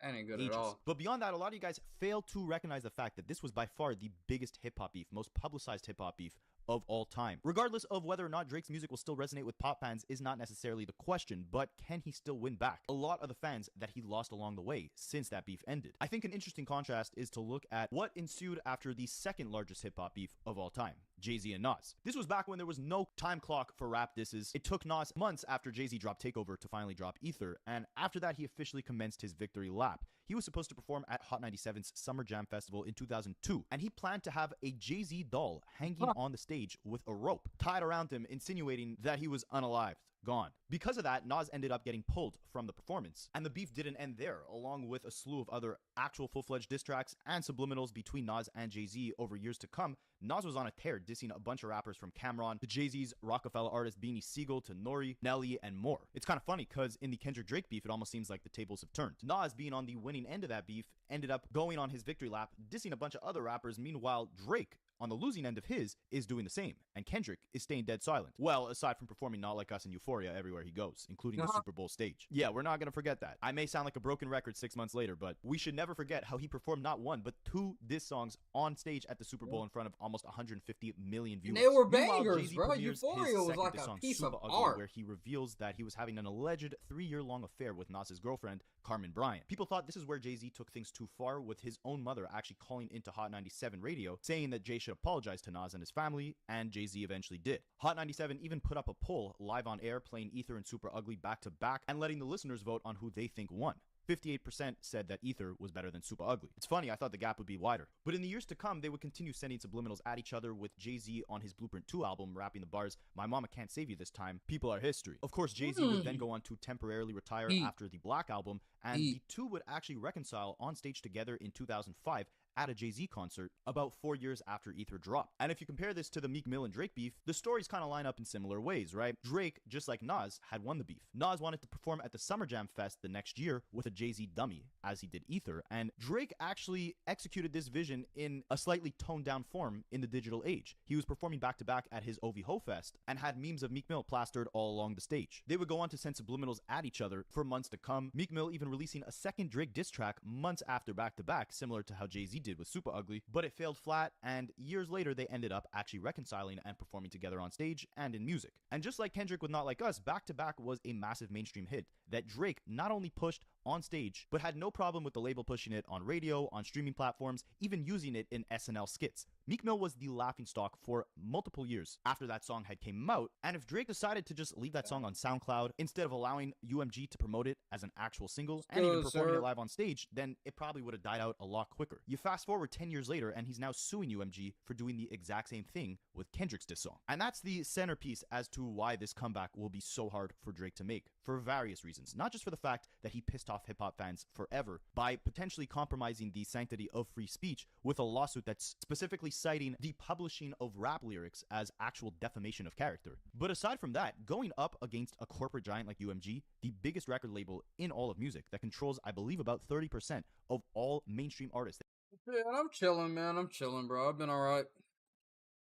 That ain't good at all. But beyond that, a lot of you guys fail to recognize the fact that this was by far the biggest hip-hop beef, most publicized hip-hop beef of all time. Regardless of whether or not Drake's music will still resonate with pop fans is not necessarily the question, but can he still win back a lot of the fans that he lost along the way since that beef ended? I think an interesting contrast is to look at what ensued after the second largest hip-hop beef of all time, Jay-Z and Nas. This was back when there was no time clock for rap disses. It took Nas months after Jay-Z dropped Takeover to finally drop Ether, and after that he officially commenced his victory lap. he was supposed to perform at Hot 97's Summer Jam Festival in 2002, and he planned to have a Jay-Z doll hanging on the stage with a rope tied around him, insinuating that he was unalived. Gone. Because of that, Nas ended up getting pulled from the performance. And the beef didn't end there. Along with a slew of other actual full-fledged diss tracks and subliminals between Nas and Jay-Z over years to come, Nas was on a tear, dissing a bunch of rappers from Cameron to Jay-Z's Rockefeller artist Beanie Siegel to Nori, Nelly, and more. It's kind of funny because in the Kendrick-Drake beef, it almost seems like the tables have turned. Nas, being on the winning end of that beef, ended up going on his victory lap, dissing a bunch of other rappers. Meanwhile, Drake, on the losing end of his, is doing the same, and Kendrick is staying dead silent. Well, aside from performing Not Like Us and Euphoria everywhere he goes, including the Super Bowl stage. Yeah, we're not gonna forget that. I may sound like a broken record 6 months later, but we should never forget how he performed not one, but 2 diss songs on stage at the Super Bowl in front of almost 150 million viewers. They were Meanwhile, bangers, Jay-Z bro. premieres Euphoria his was second like diss a song, piece Super of Ugly, art. where he reveals that he was having an alleged 3-year-long affair with Nas's girlfriend, Carmen Bryant. People thought this is where Jay-Z took things too far, with his own mother actually calling into Hot 97 radio, saying that Jay should apologize to Nas and his family, and Jay-Z eventually did. Hot 97 even put up a poll live on air, playing Ether and Super Ugly back to back, and letting the listeners vote on who they think won. 58% said that Ether was better than Super Ugly. It's funny, I thought the gap would be wider. But in the years to come, they would continue sending subliminals at each other, with Jay-Z on his Blueprint 2 album rapping the bars, "My mama can't save you this time, people are history." Of course, Jay-Z would then go on to temporarily retire after the Black album, and the two would actually reconcile on stage together in 2005 at a Jay-Z concert about 4 years after Ether dropped. And if you compare this to the Meek Mill and Drake beef, the stories kind of line up in similar ways, right? Drake, just like Nas, had won the beef. Nas wanted to perform at the Summer Jam Fest the next year with a Jay-Z dummy, as he did Ether, and Drake actually executed this vision in a slightly toned down form in the digital age. He was performing back-to-back at his OV Ho Fest and had memes of Meek Mill plastered all along the stage. They would go on to send subliminals at each other for months to come, Meek Mill even releasing a second Drake diss track months after back-to-back, similar to how Jay-Z did with Super Ugly, but it failed flat, and years later they ended up actually reconciling and performing together on stage and in music. And just like Kendrick with Not Like Us, Back to Back was a massive mainstream hit that Drake not only pushed on stage, but had no problem with the label pushing it on radio, on streaming platforms, even using it in SNL skits. Meek Mill was the laughingstock for multiple years after that song had came out, and if Drake decided to just leave that song on SoundCloud instead of allowing UMG to promote it as an actual single and even performing it live on stage, then it probably would have died out a lot quicker. You fast forward 10 years later, and he's now suing UMG for doing the exact same thing with Kendrick's diss song. And that's the centerpiece as to why this comeback will be so hard for Drake to make, for various reasons. Not just for the fact that he pissed off hip-hop fans forever by potentially compromising the sanctity of free speech with a lawsuit that's specifically citing the publishing of rap lyrics as actual defamation of character. But aside from that, going up against a corporate giant like UMG, the biggest record label in all of music that controls, I believe, about 30% of all mainstream artists. Yeah, I'm chilling, man. I'm chilling, bro. I've been alright.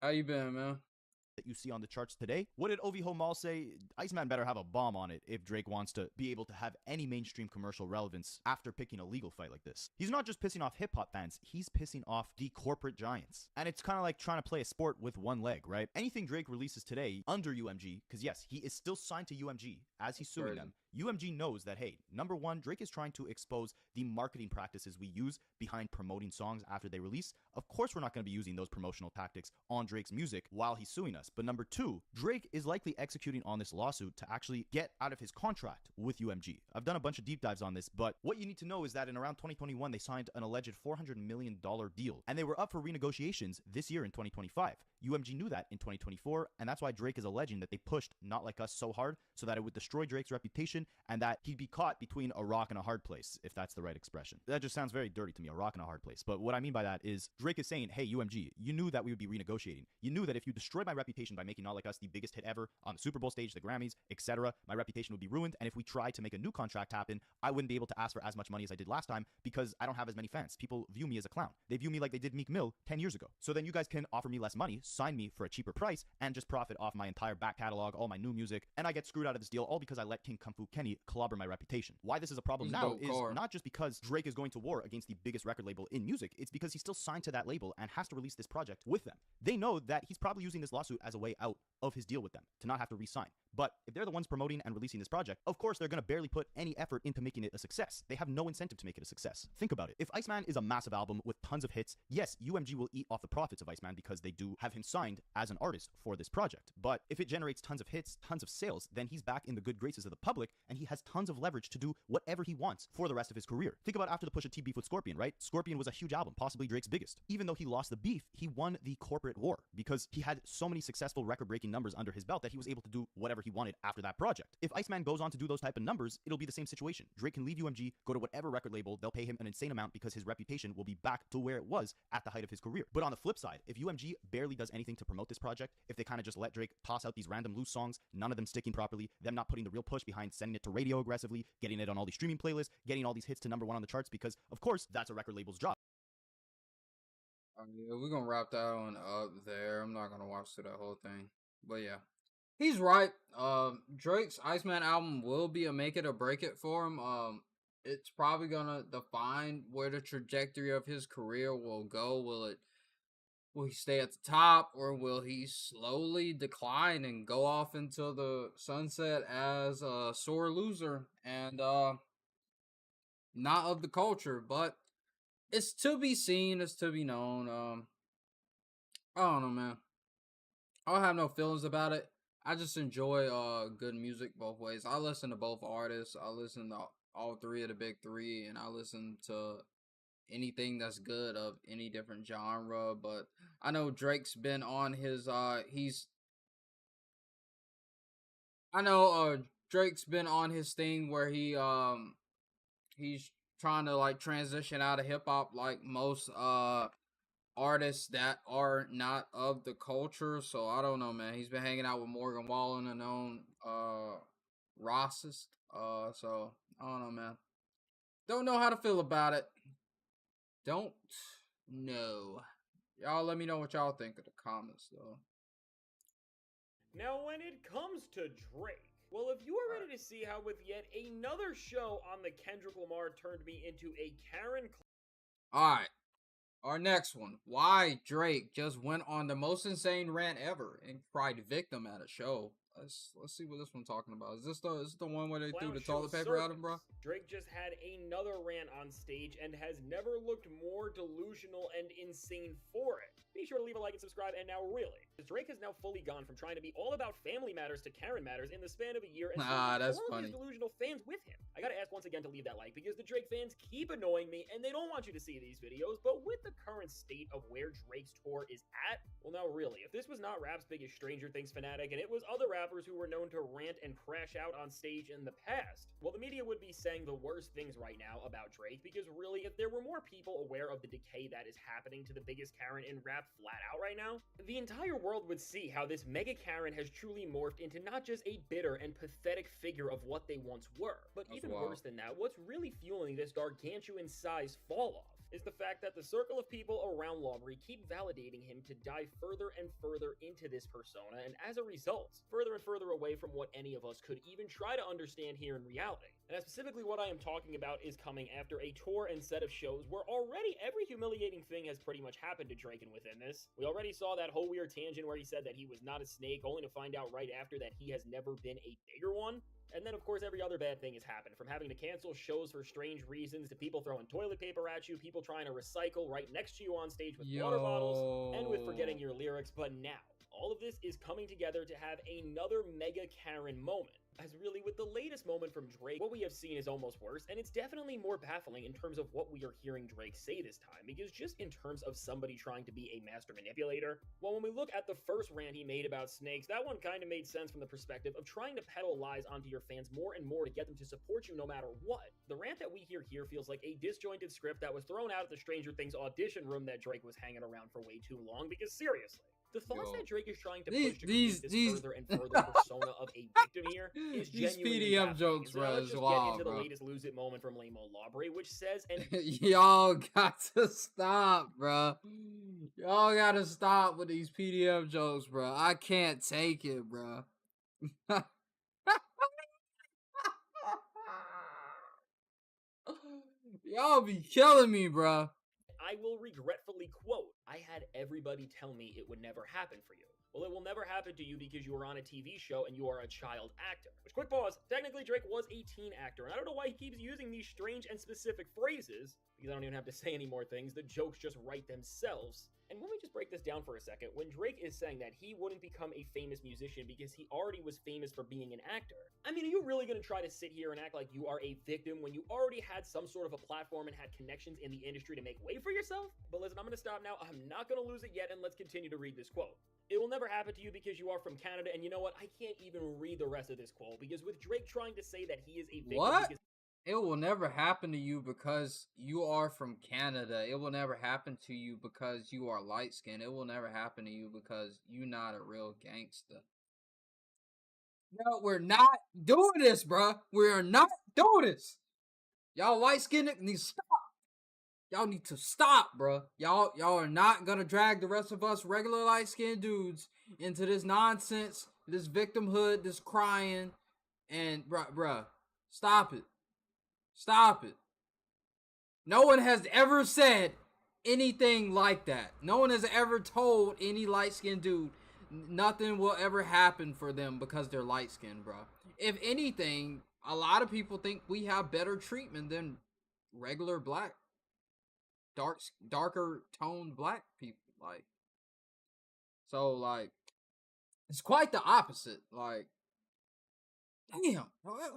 How you been, man? That you see on the charts today. What did Ovi Homal say? Iceman better have a bomb on it if Drake wants to be able to have any mainstream commercial relevance after picking a legal fight like this. He's not just pissing off hip-hop fans, he's pissing off the corporate giants. And it's kind of like trying to play a sport with one leg, right? Anything Drake releases today under UMG, because yes, he is still signed to UMG as he's suing them, UMG knows that, hey, number one, Drake is trying to expose the marketing practices we use behind promoting songs after they release. Of course, we're not going to be using those promotional tactics on Drake's music while he's suing us. But number two, Drake is likely executing on this lawsuit to actually get out of his contract with UMG. I've done a bunch of deep dives on this, but what you need to know is that in around 2021, they signed an alleged $400 million deal, and they were up for renegotiations this year in 2025. UMG knew that in 2024, and that's why Drake is alleging that they pushed Not Like Us so hard so that it would destroy Drake's reputation and that he'd be caught between a rock and a hard place, if that's the right expression. That just sounds very dirty to me, a rock and a hard place. But what I mean by that is Drake is saying, hey, UMG, you knew that we would be renegotiating. You knew that if you destroyed my reputation by making Not Like Us the biggest hit ever on the Super Bowl stage, the Grammys, etc., my reputation would be ruined. And if we tried to make a new contract happen, I wouldn't be able to ask for as much money as I did last time because I don't have as many fans. People view me as a clown. They view me like they did Meek Mill 10 years ago. So then you guys can offer me less money, sign me for a cheaper price, and just profit off my entire back catalog, all my new music, and I get screwed out of this deal all because I let King Kung Fu Kenny clobber my reputation. Why this is a problem now is not just because Drake is going to war against the biggest record label in music, it's because he's still signed to that label and has to release this project with them. They know that he's probably using this lawsuit as a way out of his deal with them, to not have to re-sign. But if they're the ones promoting and releasing this project, of course they're going to barely put any effort into making it a success. They have no incentive to make it a success. Think about it. If Iceman is a massive album with tons of hits, yes, UMG will eat off the profits of Iceman because they do have him signed as an artist for this project. But if it generates tons of hits, tons of sales, then he's back in the good graces of the public and he has tons of leverage to do whatever he wants for the rest of his career. Think about after the Pusha T beef with Scorpion, right? Scorpion was a huge album, possibly Drake's biggest. Even though he lost the beef, he won the corporate war because he had so many successful record-breaking numbers under his belt that he was able to do whatever he wanted after that project. If Iceman goes on to do those type of numbers, it'll be the same situation. Drake can leave UMG, go to whatever record label, they'll pay him an insane amount because his reputation will be back to where it was at the height of his career. But on the flip side, if UMG barely does anything to promote this project, if they kind of just let Drake toss out these random loose songs, none of them sticking properly, them not putting the real push behind sending it to radio aggressively, getting it on all these streaming playlists, getting all these hits to #1 on the charts, because of course that's a record label's job. Yeah, we're gonna wrap that one up there. I'm not gonna watch through that whole thing, but yeah, he's right. Drake's Iceman album will be a make it or break it for him. It's probably gonna define where the trajectory of his career will go. Will he stay at the top, or will he slowly decline and go off into the sunset as a sore loser and not of the culture? But it's to be seen, it's to be known. I don't know, man. I don't have no feelings about it. I just enjoy good music both ways. I listen to both artists. I listen to all three of the big three, and I listen to anything that's good of any different genre. But I know Drake's been on his Drake's been on his thing where he's trying to like transition out of hip hop like most artists that are not of the culture. So I don't know, man. He's been hanging out with Morgan Wallen, a known Rossist. So I don't know, man. Don't know how to feel about it. Don't know. Y'all let me know what y'all think in the comments, though. Now, when it comes to Drake, well, if you are ready to see how with yet another show on the Kendrick Lamar turned me into a Karen... Alright. Our next one. Why Drake just went on the most insane rant ever and cried victim at a show. Let's see what this one's talking about. Is this the one where they threw the toilet paper at him, bro? Drake just had another rant on stage and has never looked more delusional and insane for it. Be sure to leave a like and subscribe, and now really. Drake has now fully gone from trying to be all about family matters to Karen matters in the span of a year, and that's all funny. of his delusional fans with him. I gotta ask once again to leave that like, because the Drake fans keep annoying me, and they don't want you to see these videos, but with the current state of where Drake's tour is at, well now really, if this was not rap's biggest Stranger Things fanatic, and it was other rappers who were known to rant and crash out on stage in the past, well the media would be saying the worst things right now about Drake, because really, if there were more people aware of the decay that is happening to the biggest Karen in rap flat out right now, the entire world would see how this mega Karen has truly morphed into not just a bitter and pathetic figure of what they once were, but even worse than that, what's really fueling this gargantuan size fall off is the fact that the circle of people around Laubrey keep validating him to dive further and further into this persona, and as a result, further and further away from what any of us could even try to understand here in reality. And specifically what I am talking about is coming after a tour and set of shows where already every humiliating thing has pretty much happened to Drake, and within this, we already saw that whole weird tangent where he said that he was not a snake, only to find out right after that he has never been a bigger one. And then, of course, every other bad thing has happened, from having to cancel shows for strange reasons, to people throwing toilet paper at you, people trying to recycle right next to you on stage with water bottles, and with forgetting your lyrics. But now, all of this is coming together to have another mega Karen moment. As really, with the latest moment from Drake, what we have seen is almost worse, and it's definitely more baffling in terms of what we are hearing Drake say this time, because just in terms of somebody trying to be a master manipulator, well, when we look at the first rant he made about snakes, that one kind of made sense from the perspective of trying to peddle lies onto your fans more and more to get them to support you no matter what. The rant that we hear here feels like a disjointed script that was thrown out at the Stranger Things audition room that Drake was hanging around for way too long, because seriously, the thoughts that Drake is trying to push to create this further and further persona of a victim here is genuinely PDM jokes, bro. Let's just get into the latest lose it moment from Lamo Laubrey, which says, and y'all got to stop, bro. Y'all gotta stop with these PDM jokes, bro. I can't take it, bro. Y'all be killing me, bro. I will regretfully quote, I had everybody tell me it would never happen for you. Well, it will never happen to you because you are on a TV show and you are a child actor. Which, quick pause, technically Drake was a teen actor, and I don't know why he keeps using these strange and specific phrases, because I don't even have to say any more things, the jokes just write themselves. And when we just break this down for a second, when Drake is saying that he wouldn't become a famous musician because he already was famous for being an actor, I mean, are you really going to try to sit here and act like you are a victim when you already had some sort of a platform and had connections in the industry to make way for yourself? But listen, I'm going to stop now. I'm not going to lose it yet, and let's continue to read this quote. It will never happen to you because you are from Canada, and you know what? I can't even read the rest of this quote because with Drake trying to say that he is a victim What? because It will never happen to you because you are from Canada. It will never happen to you because you are light skinned. It will never happen to you because you're not a real gangster. No, we're not doing this, bruh. We are not doing this. Y'all light skinned need to stop. Y'all need to stop, bruh. Y'all are not gonna drag the rest of us regular light skinned dudes into this nonsense, this victimhood, this crying, and bruh, stop it. Stop it. No one has ever said anything like that. No one has ever told any light skinned dude nothing will ever happen for them because they're light skinned, bro. If anything, a lot of people think we have better treatment than regular black, darker toned black people. Like, so, like, it's quite the opposite. Like, damn, what?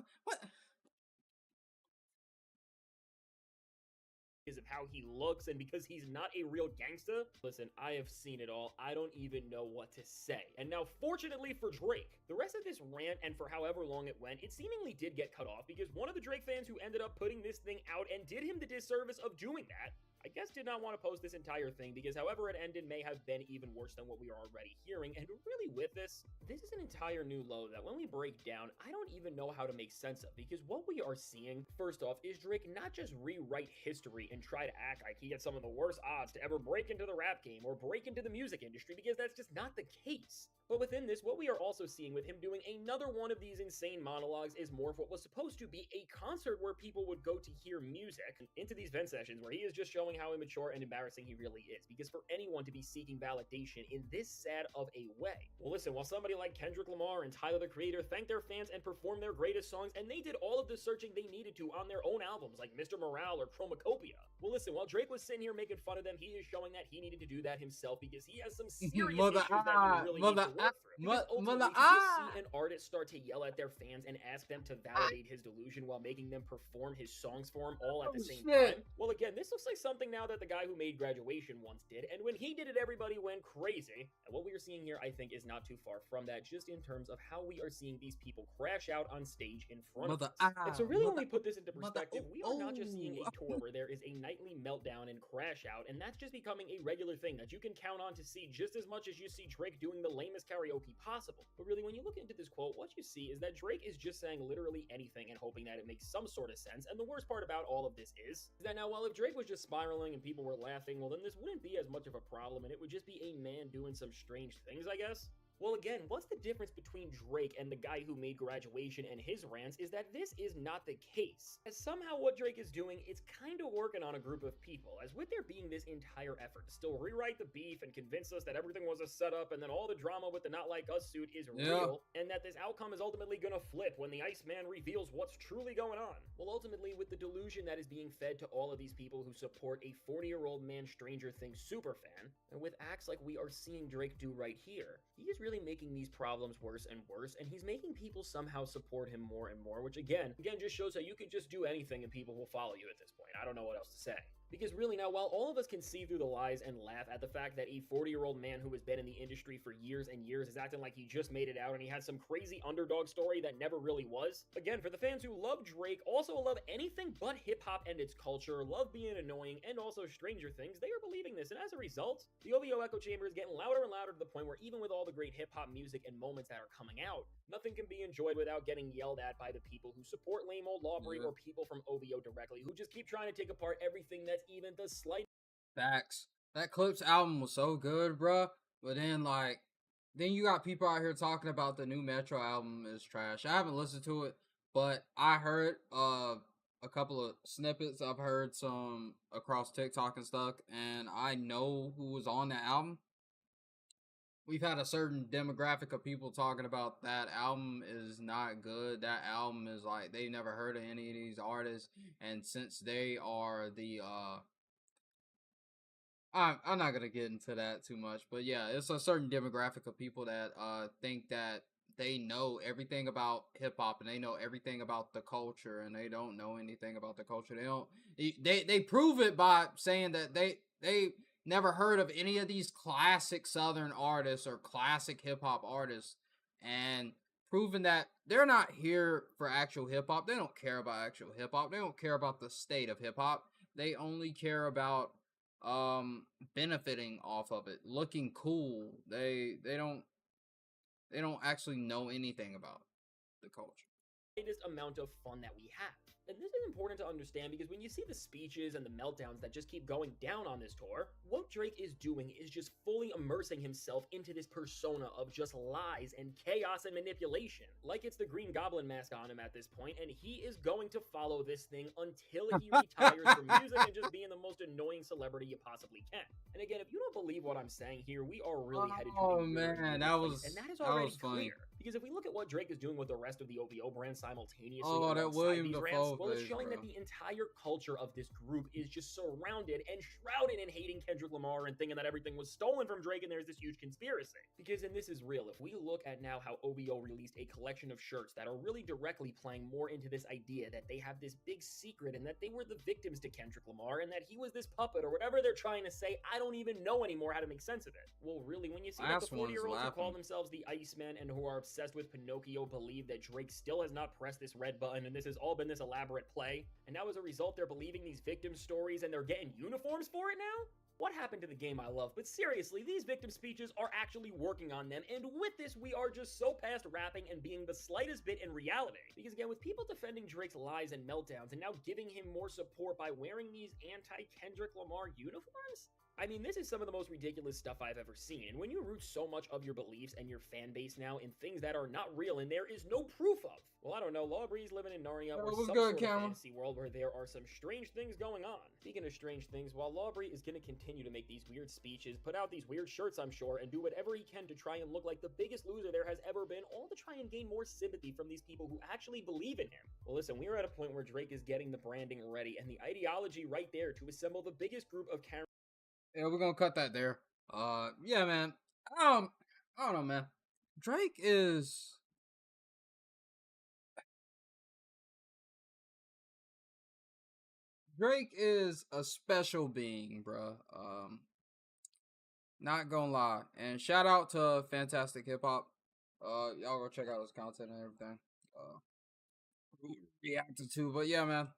of how he looks and because he's not a real gangsta. Listen, I have seen it all. I don't even know what to say. And now, fortunately for Drake, the rest of this rant and for however long it went, it seemingly did get cut off because one of the Drake fans who ended up putting this thing out and did him the disservice of doing that, I guess did not want to post this entire thing because however it ended may have been even worse than what we are already hearing. And really with this is an entire new low that when we break down, I don't even know how to make sense of because what we are seeing, first off, is Drake not just rewrite history and try to act like he had some of the worst odds to ever break into the rap game or break into the music industry because that's just not the case. But within this, what we are also seeing with him doing another one of these insane monologues is more of what was supposed to be a concert where people would go to hear music into these vent sessions where he is just showing how immature and embarrassing he really is. Because for anyone to be seeking validation in this sad of a way. Well, listen, while somebody like Kendrick Lamar and Tyler the Creator thanked their fans and performed their greatest songs, and they did all of the searching they needed to on their own albums like Mr. Morale or Chromacopia. Well, listen, while Drake was sitting here making fun of them, he is showing that he needed to do that himself because he has some serious issues that he really needs to work through. Because ultimately, to just see an artist start to yell at their fans and ask them to validate his delusion while making them perform his songs for him all at the same time. Well, again, this looks like something now that the guy who made Graduation once did, and when he did it, everybody went crazy. And what we are seeing here, I think, is not too far from that, just in terms of how we are seeing these people crash out on stage in front of us. And so really, when we put this into perspective, we are not just seeing a tour where there is a nightly meltdown and crash out, and that's just becoming a regular thing that you can count on to see just as much as you see Drake doing the lamest karaoke possible. But really, when you look into this quote, what you see is that Drake is just saying literally anything and hoping that it makes some sort of sense. And the worst part about all of this is that now, while if Drake was just spiraling and people were laughing, well, then this wouldn't be as much of a problem, and it would just be a man doing some strange things, I guess. Well, again, what's the difference between Drake and the guy who made Graduation and his rants is that this is not the case. As somehow what Drake is doing is kind of working on a group of people, as with there being this entire effort to still rewrite the beef and convince us that everything was a setup and then all the drama with the Not Like Us suit is real, and that this outcome is ultimately gonna flip when the Iceman reveals what's truly going on. Well, ultimately, with the delusion that is being fed to all of these people who support a 40-year-old man Stranger Things superfan, and with acts like we are seeing Drake do right here, he is really making these problems worse and worse, and he's making people somehow support him more and more, which again just shows how you can just do anything and people will follow you at this point. I don't know what else to say. Because really now, while all of us can see through the lies and laugh at the fact that a 40-year-old man who has been in the industry for years and years is acting like he just made it out and he had some crazy underdog story that never really was, again, for the fans who love Drake, also love anything but hip-hop and its culture, love being annoying, and also Stranger Things, they are believing this, and as a result, the OVO echo chamber is getting louder and louder to the point where even with all the great hip-hop music and moments that are coming out, nothing can be enjoyed without getting yelled at by the people who support lame old Lawbury or people from OVO directly who just keep trying to take apart everything that's even the slight. Facts. That Clips album was so good, bruh. But then, like, then you got people out here talking about the new Metro album is trash. I haven't listened to it, but I heard a couple of snippets. I've heard some across TikTok and stuff, and I know who was on that album. We've had a certain demographic of people talking about that album is not good. That album is like, they never heard of any of these artists, and since they are the I'm not gonna get into that too much, but yeah, it's a certain demographic of people that think that they know everything about hip hop and they know everything about the culture and they don't know anything about the culture. They prove it by saying that they never heard of any of these classic Southern artists or classic hip hop artists, and proving that they're not here for actual hip hop. They don't care about actual hip hop. They don't care about the state of hip hop. They only care about benefiting off of it, looking cool. They don't actually know anything about the culture. Greatest amount of fun that we have. And this is important to understand because when you see the speeches and the meltdowns that just keep going down on this tour, what Drake is doing is just fully immersing himself into this persona of just lies and chaos and manipulation. Like it's the Green Goblin mask on him at this point, and he is going to follow this thing until he retires from music and just being the most annoying celebrity you possibly can. And again, if you don't believe what I'm saying here, we are really headed to Oh man, that was and that is already funny. clear. Because if we look at what Drake is doing with the rest of the OVO brand simultaneously, Oh, that William Dafoe well, it's face, showing bro. that the entire culture of this group is just surrounded and shrouded in hating Kendrick Lamar and thinking that everything was stolen from Drake and there's this huge conspiracy. Because, and this is real, if we look at now how OVO released a collection of shirts that are really directly playing more into this idea that they have this big secret and that they were the victims to Kendrick Lamar and that he was this puppet or whatever they're trying to say, I don't even know anymore how to make sense of it. Well, really, when you see that the 40-year-olds who call themselves the Iceman and who are obsessed with Pinocchio believe that Drake still has not pressed this red button and this has all been this elaborate play, and now as a result they're believing these victim stories and they're getting uniforms for it now? What happened to the game I love? But seriously, these victim speeches are actually working on them, and with this, we are just so past rapping and being the slightest bit in reality. Because again, with people defending Drake's lies and meltdowns and now giving him more support by wearing these anti-Kendrick Lamar uniforms? I mean, this is some of the most ridiculous stuff I've ever seen, and when you root so much of your beliefs and your fan base now in things that are not real and there is no proof of, well, I don't know, Lawbree's living in Narnia or some sort of fantasy world where there are some strange things going on. Speaking of strange things, while Lawbree is going to continue to make these weird speeches, put out these weird shirts, I'm sure, and do whatever he can to try and look like the biggest loser there has ever been, all to try and gain more sympathy from these people who actually believe in him. Well, listen, we're at a point where Drake is getting the branding ready and the ideology right there to assemble the biggest group of Yeah, we're gonna cut that there. Yeah, man. I don't know, man. Drake is a special being, bruh. Not gonna lie. And shout out to Fantastic Hip Hop. Y'all go check out his content and everything. Reacted to, but yeah, man.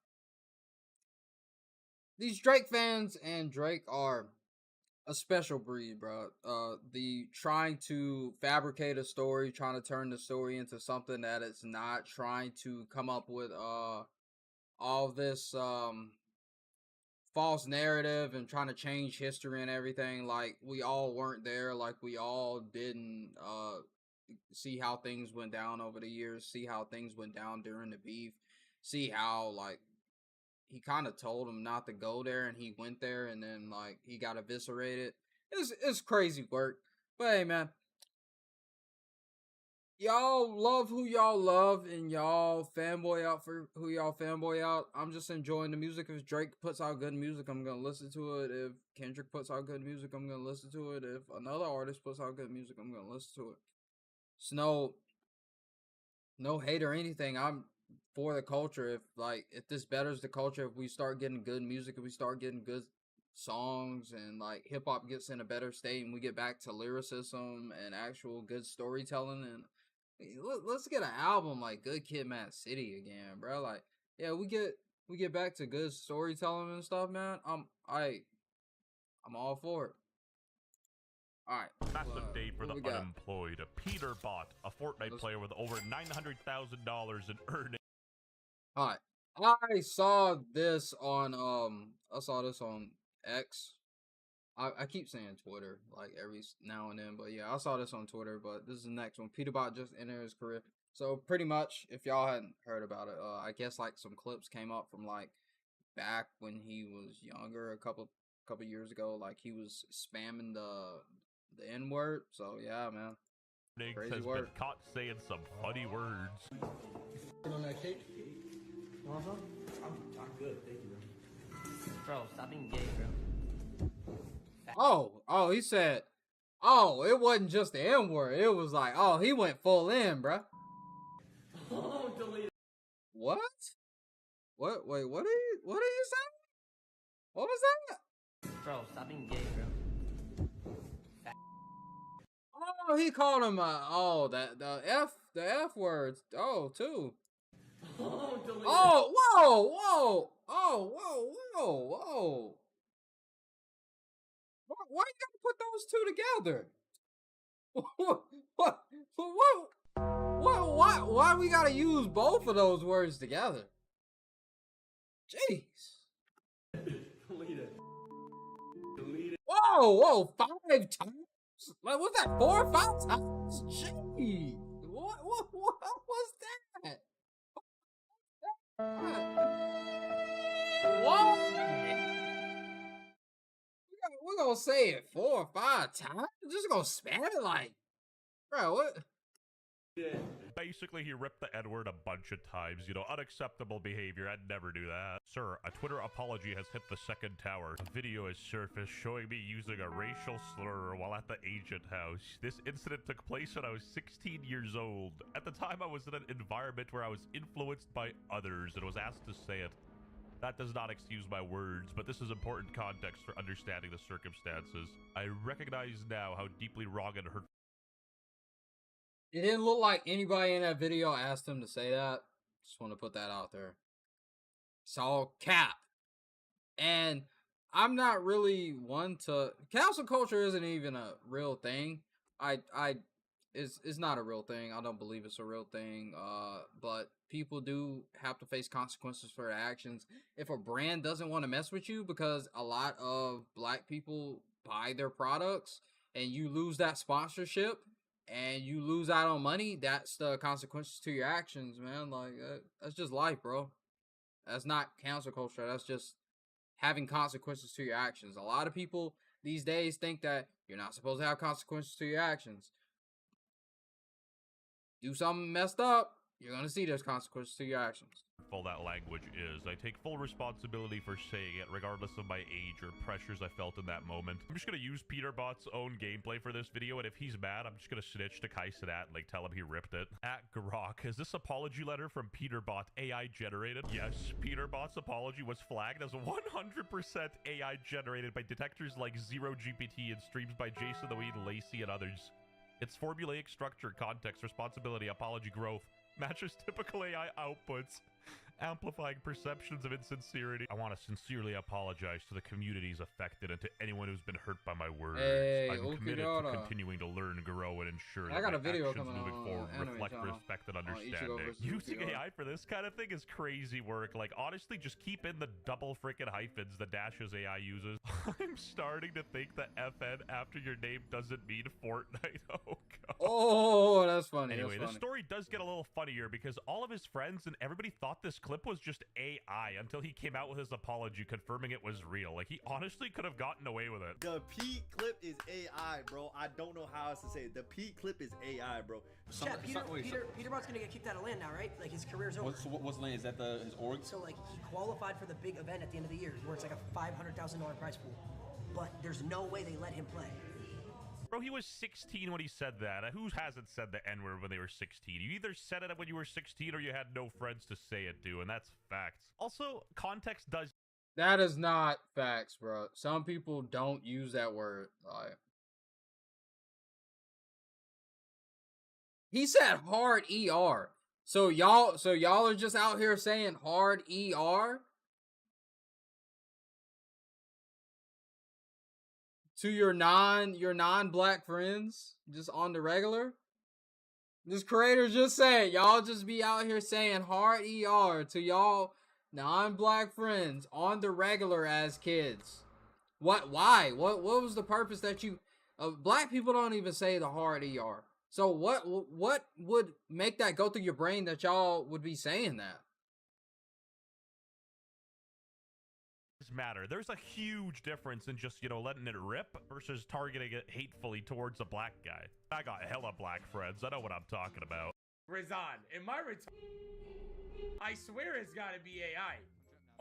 These Drake fans and Drake are a special breed, bro. The trying to fabricate a story, trying to turn the story into something that it's not, trying to come up with all this false narrative and trying to change history and everything. Like we all weren't there, like we all didn't see how things went down over the years, see how things went down during the beef, see how like he kind of told him not to go there and he went there and then like he got eviscerated. It's crazy work. But hey, man, y'all love who y'all love and y'all fanboy out for who y'all fanboy out. I'm just enjoying the music. If Drake puts out good music, I'm gonna listen to it. If Kendrick puts out good music, I'm gonna listen to it. If another artist puts out good music, I'm gonna listen to it. It's no hate or anything. I'm for the culture. If this betters the culture, if we start getting good music, if we start getting good songs and like hip hop gets in a better state and we get back to lyricism and actual good storytelling, and let's get an album like Good Kid, Mad City again, bro. Like, yeah, we get back to good storytelling and stuff, man. I'm all for it. Alright. Massive day for the unemployed. Peter Bot, a Fortnite player with over $900,000 in earnings. Alright. I saw this on X. I keep saying Twitter like every now and then, but yeah, I saw this on Twitter, but this is the next one. Peter Bot just entered his career. So pretty much, if y'all hadn't heard about it, I guess like some clips came up from like back when he was younger, a couple years ago, like he was spamming the N-word. So yeah, man. Crazy has been caught saying some funny words. On that cake? Uh-huh. I'm good, thank you, bro. Bro, stop being gay, bro. Oh, he said, oh, it wasn't just the N word. It was like, oh, he went full in, bruh. Oh, delete it. What? What? Wait, what are you saying? What was that? Bro, stop being gay, bro. Oh, he called him the F words. Oh, too. Oh, delete it. Oh, whoa. Oh, whoa. Why you gotta put those two together? Why we gotta use both of those words together? Jeez. Delete it. Delete it. Whoa, 5 times? Like, what's that, 4 or 5 times? Jeez. What was that? What? We're gonna say it 4 or 5 times? Just gonna spam it like, bro, what? Yeah. Basically, he ripped the N-word a bunch of times. You know, unacceptable behavior. I'd never do that. Sir, a Twitter apology has hit the second tower. A video has surfaced showing me using a racial slur while at the agent house. This incident took place when I was 16 years old. At the time, I was in an environment where I was influenced by others and was asked to say it. That does not excuse my words, but this is important context for understanding the circumstances. I recognize now how deeply wrong and hurtful. It didn't look like anybody in that video asked him to say that. Just want to put that out there. It's all cap. And I'm not really one to... Cancel culture isn't even a real thing. It's not a real thing. I don't believe it's a real thing. But people do have to face consequences for their actions. If a brand doesn't want to mess with you because a lot of black people buy their products and you lose that sponsorship and you lose out on money, that's the consequences to your actions, man. Like, that's just life, bro. That's not cancel culture. That's just having consequences to your actions. A lot of people these days think that you're not supposed to have consequences to your actions. Do something messed up, you're gonna see there's consequences to your actions. That language is. I take full responsibility for saying it, regardless of my age or pressures I felt in that moment. I'm just gonna use Peterbot's own gameplay for this video, and if he's mad, I'm just gonna snitch to Kaisenat and like tell him he ripped it. At Grok, is this apology letter from Peterbot AI generated? Yes, Peterbot's apology was flagged as 100% AI generated by detectors like Zero GPT and streams by Jason the Weed, Lacey, and others. Its formulaic structure, context, responsibility, apology, growth matches typical AI outputs, amplifying perceptions of insincerity. I want to sincerely apologize to the communities affected and to anyone who's been hurt by my words. Hey, I'm committed to continuing to learn, grow, and ensure that my actions moving forward reflect respect and understanding. Using AI for this kind of thing is crazy work. Like, honestly, just keep in the double frickin' hyphens the Dashes AI uses. I'm starting to think that FN after your name doesn't mean Fortnite. Oh, God. Oh, that's funny. Anyway, that's this story does get a little funnier because all of his friends and everybody thought this clip was just AI until he came out with his apology confirming it was real. Like, he honestly could have gotten away with it. The Pete clip is AI, bro. I don't know how else to say it. The Pete clip is AI, bro. Peterbot's gonna get kicked out of LAN now, right? Like, his career's over. What's LAN? Is that his org? So, like, he qualified for the big event at the end of the year, where it's like a $500,000 prize pool. But there's no way they let him play. Bro, he was 16 when he said that. Who hasn't said the N-word when they were 16? You either said it when you were 16 or you had no friends to say it to, and that's facts. Also, context does... That is not facts, bro. Some people don't use that word. Like, he said hard ER. So y'all are just out here saying hard ER? To your non-black friends, just on the regular. This creator just said, y'all just be out here saying hard ER to y'all non-black friends on the regular as kids. What? Why? What was the purpose that you? Black people don't even say the hard ER. So what would make that go through your brain that y'all would be saying that? Matter. There's a huge difference in just, you know, letting it rip versus targeting it hatefully towards a black guy. I got hella black friends. I know what I'm talking about. Razan, in my I swear it's gotta be AI.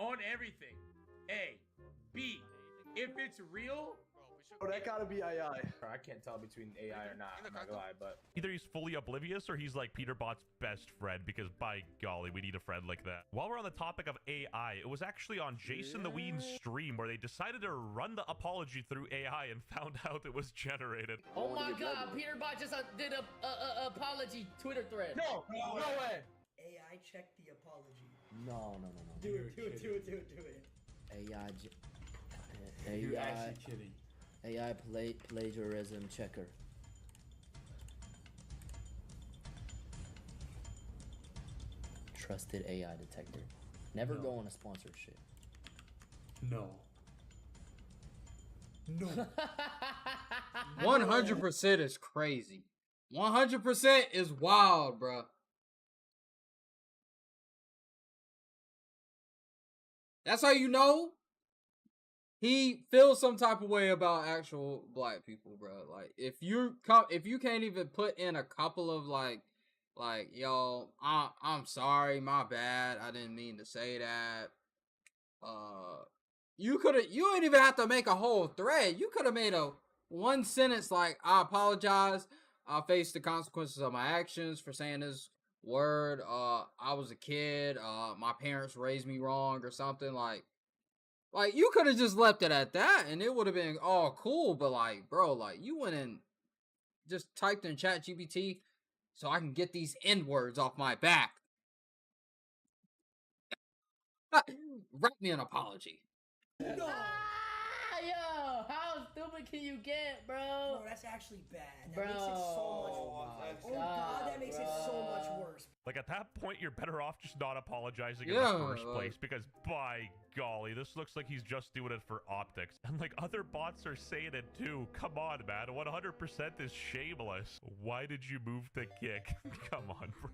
On everything. A. B. If it's real, Oh, that gotta be AI. I can't tell between AI or not. I'm not gonna lie, but Either he's fully oblivious or he's like Peterbot's best friend, because by golly, we need a friend like that. While we're on the topic of AI, it was actually on Jason the Ween's stream where they decided to run the apology through AI and found out it was generated. Oh my God, Peterbot just did a apology Twitter thread. No way. AI check the apology. No. Do it. You're actually kidding. AI plagiarism checker. Trusted AI detector. Never go on a sponsorship. No. 100% is crazy. 100% is wild, bro. That's how you know he feels some type of way about actual black people, bro. Like if you can't even put in a couple of like yo, I'm sorry, my bad, I didn't mean to say that. You didn't even have to make a whole thread. You could have made a one sentence like, I apologize. I face the consequences of my actions for saying this word. I was a kid. My parents raised me wrong or something like you could have just left it at that and it would have been all cool. But like, bro, like you went and just typed in ChatGPT so I can get these N words off my back. Write me an apology. No. Yo, how stupid can you get, bro? Bro, that's actually bad. That makes it so much worse. Oh God, that makes it so much worse. Like at that point, you're better off just not apologizing in the first place, because by golly, this looks like he's just doing it for optics. And like other bots are saying it too. Come on, man. 100% is shameless. Why did you move the kick? Come on, bro.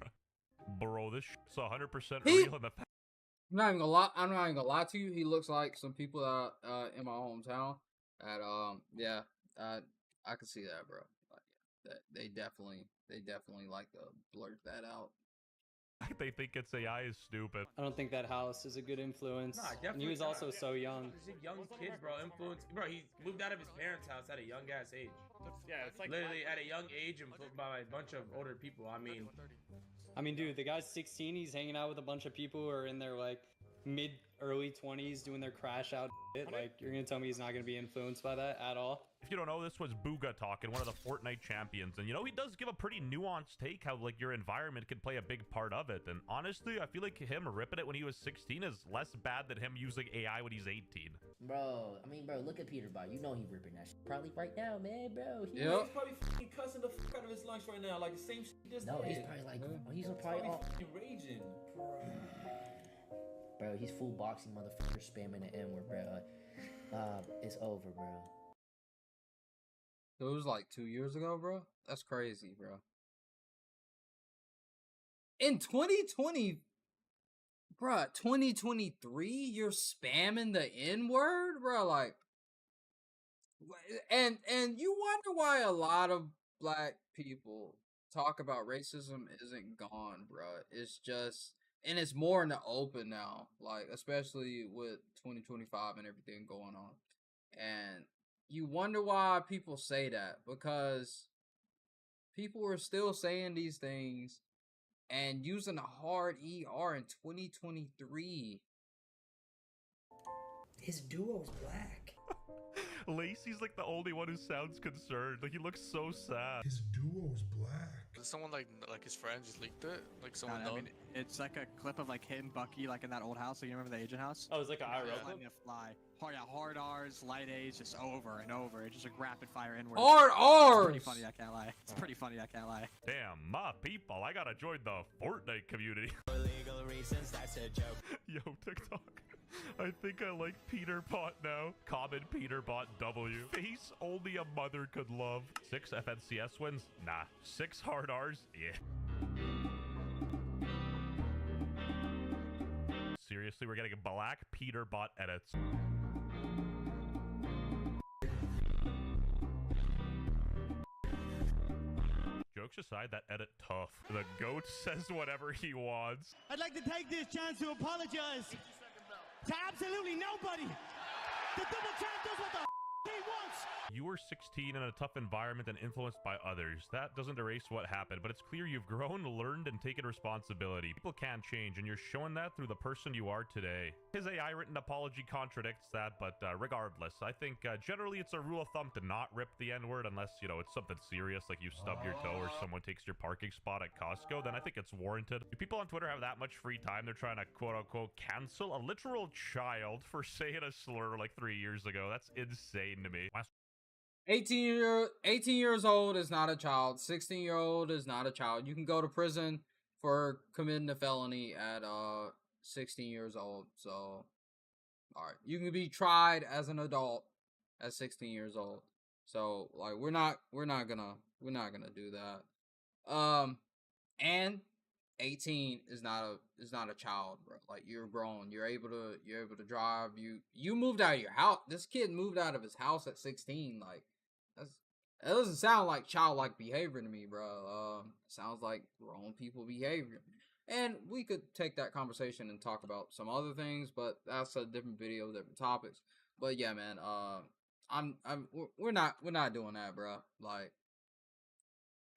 Bro, this shit's 100% real in the past. I'm not even gonna lie to you. He looks like some people that in my hometown. And I can see that, bro. Like, they definitely like to blurt that out. They think it's AI is stupid. I don't think that house is a good influence. Nah, and definitely he was also so young. He's a young kid, bro. Bro, he moved out of his parents' house at a young ass age. Yeah, it's like literally at a young age and flipped by a bunch of older people. I mean, dude, the guy's 16. He's hanging out with a bunch of people who are in their like early 20s doing their crash out shit. Like, you're gonna tell me he's not gonna be influenced by that at all? If you don't know, this was Booga talking, one of the Fortnite champions. And you know, he does give a pretty nuanced take how like your environment can play a big part of it. And honestly, I feel like him ripping it when he was 16 is less bad than him using AI when he's 18. Bro, look at Peterbot. You know he ripping that shit. Probably right now, man, bro. He's probably fucking cussing the fuck out of his lunch right now. Like the same shit he just did. He's probably like, he's probably fucking raging. Bro, he's full boxing motherfucker spamming the N-word, bro. It's over, bro. It was like 2 years ago, bro. That's crazy, bro. In 2020, bro, 2023, you're spamming the N-word, bro. Like, and you wonder why a lot of black people talk about racism isn't gone, bro. It's just, and it's more in the open now, like especially with 2025 and everything going on. And you wonder why people say that, because people are still saying these things and using a hard ER in 2023. His duo's black. Lacey's like the only one who sounds concerned. Like, he looks so sad. His duo's black. Did someone like his friend just leaked it? Like someone I mean, it's like a clip of like him, Bucky, like in that old house. So you remember the Agent house? Oh, it's like an IRL clip? Fly. Oh yeah, hard R's, light A's, just over and over. It's just like rapid fire inward. Hard R's! It's pretty funny, I can't lie. It's pretty funny, I can't lie. Damn, my people, I gotta join the Fortnite community. For legal reasons, that's a joke. Yo, TikTok. I think I like Peterbot now. Common Peterbot W. Face only a mother could love. 6 FNCS wins? Nah. 6 hard R's? Yeah. Seriously, we're getting black Peterbot edits. Jokes aside, that edit tough. The goat says whatever he wants. I'd like to take this chance to apologize to absolutely nobody. The double champ does what the he wants. You were 16 in a tough environment and influenced by others. That doesn't erase what happened, but it's clear you've grown, learned, and taken responsibility. People can change, and you're showing that through the person you are today. His AI-written apology contradicts that, but regardless, I think generally it's a rule of thumb to not rip the N-word unless, you know, it's something serious, like you stub your toe or someone takes your parking spot at Costco, then I think it's warranted. If people on Twitter have that much free time, they're trying to quote-unquote cancel a literal child for saying a slur like 3 years ago. That's insane to me. 18 years old is not a child. 16-year-old is not a child. You can go to prison for committing a felony at 16 years old. So, all right, you can be tried as an adult at 16 years old. So, like, we're not gonna do that. And 18 is not a child, bro. Like, you're grown. You're able to drive. You moved out of your house. This kid moved out of his house at 16. Like, that doesn't sound like childlike behavior to me, bro. Sounds like grown people behavior. And we could take that conversation and talk about some other things, but that's a different video, different topics. But yeah, man, we're not doing that, bro. Like,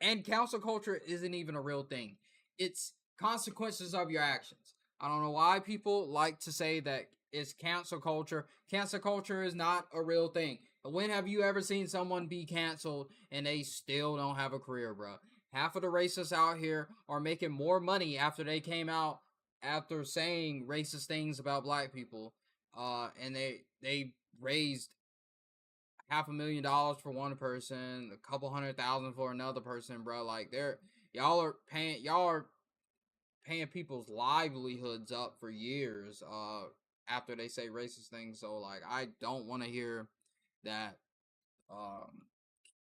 and cancel culture isn't even a real thing. It's consequences of your actions. I don't know why people like to say that it's cancel culture. Cancel culture is not a real thing. When have you ever seen someone be canceled and they still don't have a career, bro? Half of the racists out here are making more money after they came out after saying racist things about black people. And they raised $500,000 for one person, a couple $100,000 for another person, bro. Like, y'all are paying people's livelihoods up for years after they say racist things. So, like, I don't want to hear that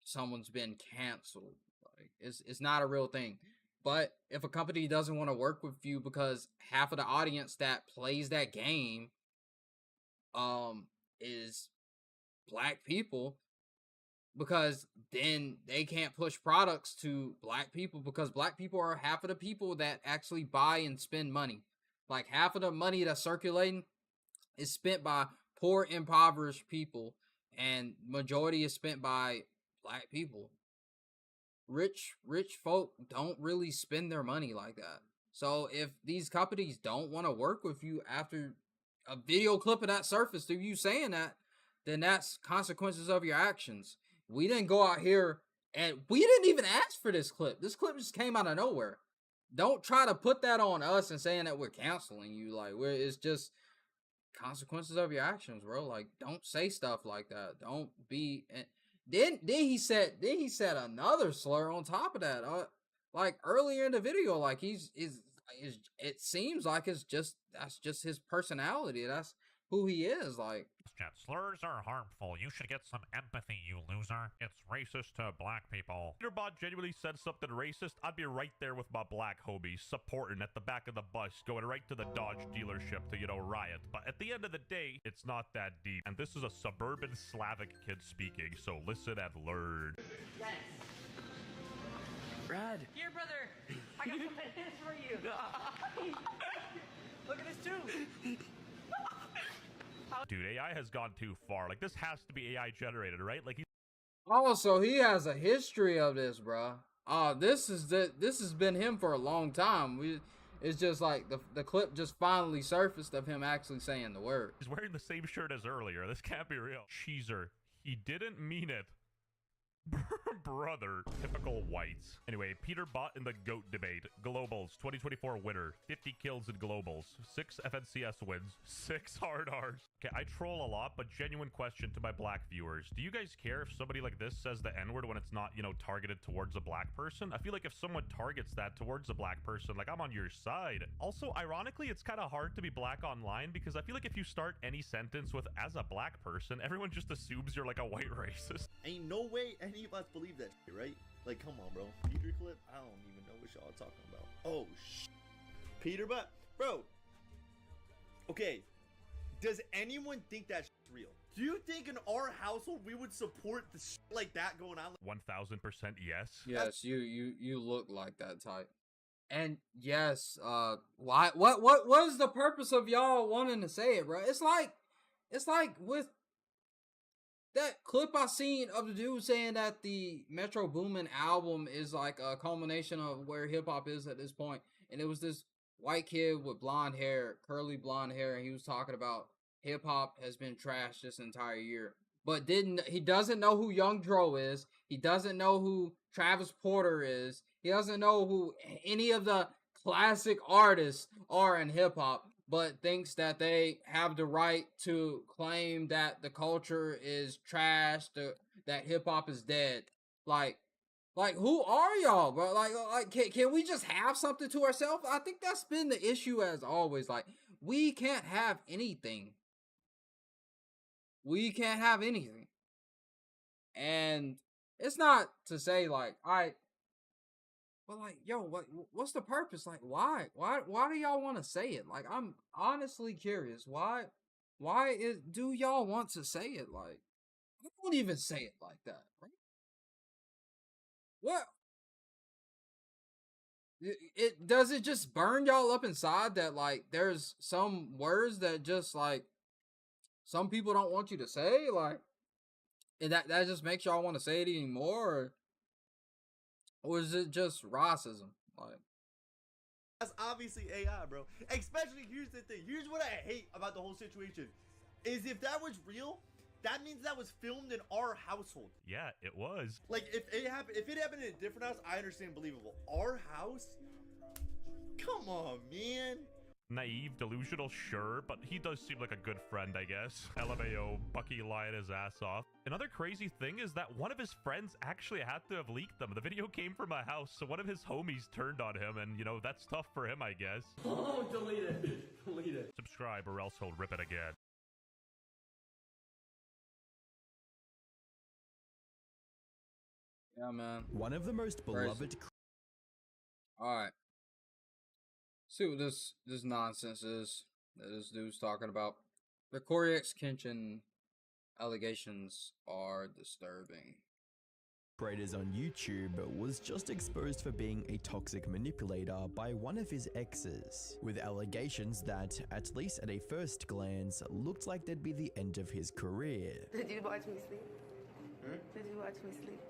someone's been canceled. Like, it's not a real thing. But if a company doesn't want to work with you because half of the audience that plays that game is black people, because then they can't push products to black people, because black people are half of the people that actually buy and spend money. Like, half of the money that's circulating is spent by poor, impoverished people, and majority is spent by black people. Rich folk don't really spend their money like that. So if these companies don't want to work with you after a video clip of that surfaced of you saying that, then that's consequences of your actions. We didn't go out here and we didn't even ask for this clip. This clip just came out of nowhere. Don't try to put that on us and saying that we're canceling you. Like, it's just consequences of your actions, bro. Like, don't say stuff like that. Don't be. Then he said another slur on top of that. Like, earlier in the video, like, it seems like that's just his personality. That's who he is. Like, slurs are harmful. You should get some empathy, you loser. It's racist to black people. Peterbot genuinely said something racist, I'd be right there with my black homies, supporting at the back of the bus, going right to the Dodge dealership to, you know, riot. But at the end of the day, it's not that deep. And this is a suburban Slavic kid speaking, so listen and learn. Yes. Brad. Here, brother. I got some bananas for you. Look at this too. Dude, AI has gone too far. Like, this has to be AI generated, right? Like, also, he has a history of this, bro. This has been him for a long time. It's just like the clip just finally surfaced of him actually saying the word. He's wearing the same shirt as earlier. This can't be real. Cheeser. He didn't mean it. Brother. Typical whites. Anyway, Peter bought in the GOAT debate. Globals, 2024 winner. 50 kills in globals. 6 FNCS wins. 6 hard Rs. Okay, I troll a lot, but genuine question to my black viewers. Do you guys care if somebody like this says the N-word when it's not, you know, targeted towards a black person? I feel like if someone targets that towards a black person, like, I'm on your side. Also, ironically, it's kind of hard to be black online because I feel like if you start any sentence with as a black person, everyone just assumes you're like a white racist. Ain't no way any of us believe that shit, right? Like, come on, bro. Peter clip? I don't even know what y'all are talking about. Oh, Peter butt? Bro. Okay. Does anyone think that shit's real? Do you think in our household we would support the shit like that going on? 1000% yes. Yes, you look like that type. And yes, why? What is the purpose of y'all wanting to say it, bro? It's like with that clip I seen of the dude saying that the Metro Boomin album is like a culmination of where hip hop is at this point, and it was this white kid with blonde hair, curly blonde hair, and he was talking about hip hop has been trashed this entire year. But he doesn't know who Young Dro is. He doesn't know who Travis Porter is. He doesn't know who any of the classic artists are in hip hop, but thinks that they have the right to claim that the culture is trash, that hip hop is dead. Like who are y'all, bro? Like can we just have something to ourselves? I think that's been the issue as always. Like, we can't have anything. We can't have anything. And it's not to say like, but like, yo, what's the purpose? Like, why do y'all want to say it? Like, I'm honestly curious. Do y'all want to say it? Like, I don't even say it like that, right? What? It does it just burn y'all up inside that like there's some words that just like some people don't want you to say, like, and that just makes y'all want to say it anymore, or is it just racism? Like, that's obviously AI, bro. Especially, here's the thing. Here's what I hate about the whole situation. Is if that was real, that means that was filmed in our household. Yeah, it was. Like, if it happened in a different house, I understand, believable. Our house? Come on, man. Naive, delusional, sure, but he does seem like a good friend, I guess. LMAO, Bucky lying his ass off. Another crazy thing is that one of his friends actually had to have leaked them. The video came from my house, so one of his homies turned on him, and, you know, that's tough for him, I guess. Oh, delete it. Delete it. Subscribe or else he'll rip it again. yeah, man. One of the most beloved. All right. See what this nonsense is that this dude's talking about. The Corey X Kenshin allegations are disturbing. Creators on YouTube was just exposed for being a toxic manipulator by one of his exes, with allegations that, at least at a first glance, looked like they'd be the end of his career. Did you watch me sleep? Did you watch me sleep?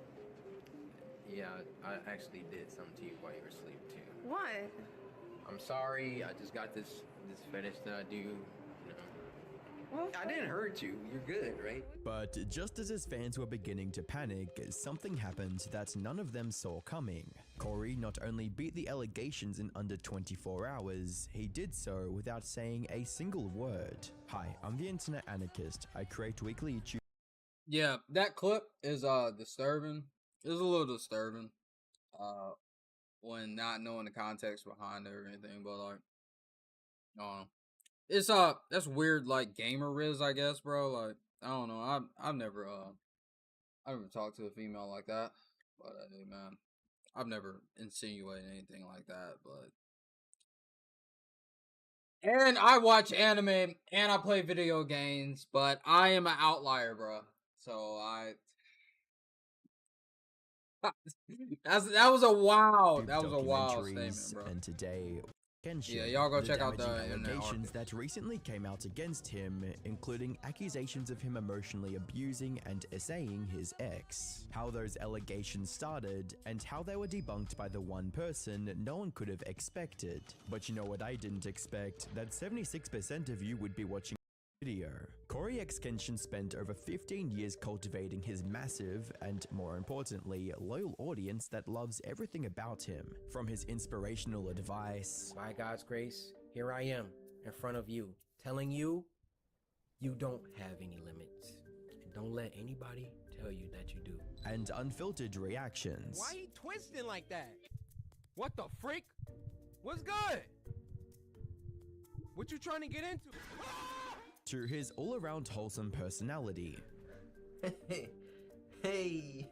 Yeah, I actually did something to you while you were asleep too. What? I'm sorry, I just got this fetish that I do, you know. I didn't hurt you, you're good, right? But just as his fans were beginning to panic, something happened that none of them saw coming. Corey not only beat the allegations in under 24 hours, he did so without saying a single word. Hi, I'm the Internet Anarchist. I create weekly YouTube. Yeah, that clip is disturbing. It's a little disturbing. When not knowing the context behind it or anything, but like, it's that's weird, like gamer riz, I guess, bro. Like, I don't know, I've never talked to a female like that, but hey, man, I've never insinuated anything like that, but. And I watch anime and I play video games, but I am an outlier, bro. So that was a wild statement, bro. And today, yeah, y'all go check out the allegations that recently came out against him, including accusations of him emotionally abusing and essaying his ex. How those allegations started, and how they were debunked by the one person no one could have expected. But you know what I didn't expect? That 76% of you would be watching video. Corey X Kenshin spent over 15 years cultivating his massive, and more importantly, loyal audience that loves everything about him. From his inspirational advice, by God's grace, here I am in front of you, telling you, you don't have any limits. And don't let anybody tell you that you do. And unfiltered reactions. Why he twisting like that? What the freak? What's good? What you trying to get into? To his all-around wholesome personality. Hey.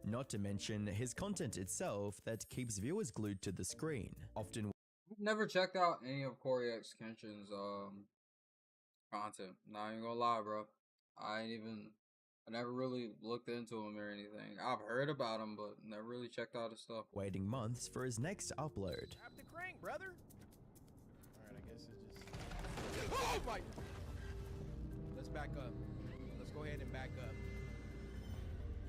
Not to mention his content itself that keeps viewers glued to the screen. Often I've never checked out any of Corey X Kenshin's content. Not even gonna lie, bro. I never really looked into him or anything. I've heard about him, but never really checked out his stuff. Waiting months for his next upload. Grab the crank, brother. Alright, I guess it's just... Oh my... Let's back up. Let's go go ahead and back up.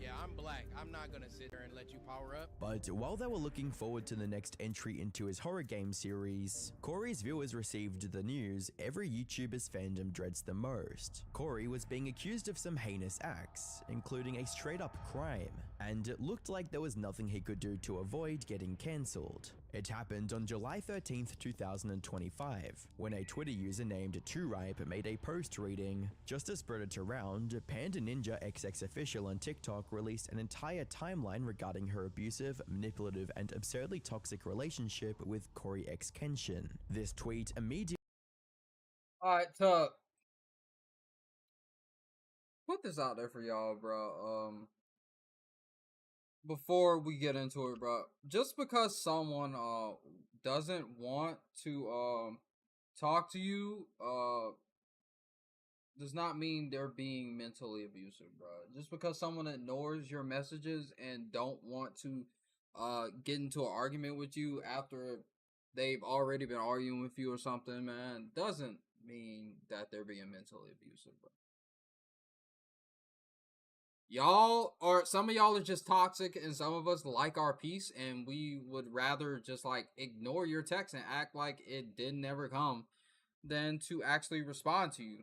Yeah, I'm black. I'm not gonna sit there and let you power up. But while they were looking forward to the next entry into his horror game series, Corey's viewers received the news every YouTuber's fandom dreads the most. Corey was being accused of some heinous acts, including a straight-up crime, and it looked like there was nothing he could do to avoid getting cancelled. It happened on July 13th, 2025, when a Twitter user named 2Ripe made a post reading, "Just to spread it around, Panda Ninja XX Official on TikTok released an entire timeline regarding her abusive, manipulative, and absurdly toxic relationship with Corey X Kenshin." This tweet immediately— Alright, to put this out there for y'all, bro, before we get into it, bro, just because someone doesn't want to talk to you does not mean they're being mentally abusive, bro. Just because someone ignores your messages and don't want to get into an argument with you after they've already been arguing with you or something, man, doesn't mean that they're being mentally abusive, bro. Y'all, or some of y'all are just toxic, and some of us like our peace, and we would rather just like ignore your text and act like it did never come than to actually respond to you,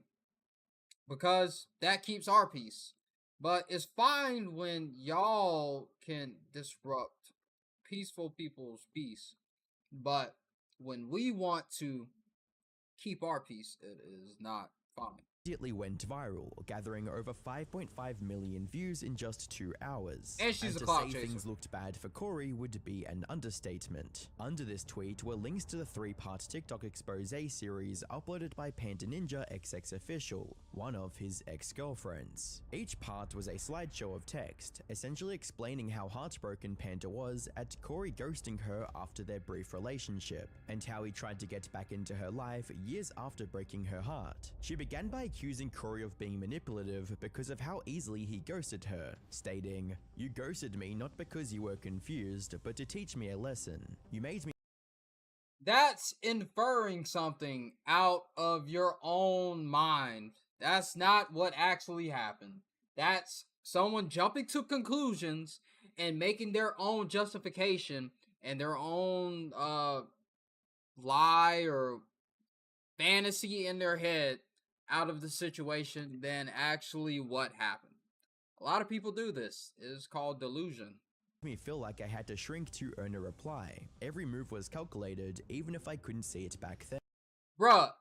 because that keeps our peace. But it's fine when y'all can disrupt peaceful people's peace, but when we want to keep our peace, it is not fine. Immediately went viral, gathering over 5.5 million views in just 2 hours. And she's a to clout say chaser. things looked bad for Corey would be an understatement. Under this tweet were links to the 3-part TikTok expose series uploaded by Panda Ninja XX Official, one of his ex-girlfriends. Each part was a slideshow of text, essentially explaining how heartbroken Panda was at Corey ghosting her after their brief relationship, and how he tried to get back into her life years after breaking her heart. She began by accusing Corey of being manipulative because of how easily he ghosted her, stating, "You ghosted me not because you were confused, but to teach me a lesson. You made me—" That's inferring something out of your own mind. That's not what actually happened. That's someone jumping to conclusions and making their own justification and their own lie or fantasy in their head out of the situation than actually what happened. A lot of people do this. It is called delusion. Me feel like I had to shrink to earn a reply. Every move was calculated, even if I couldn't see it back then. Bruh,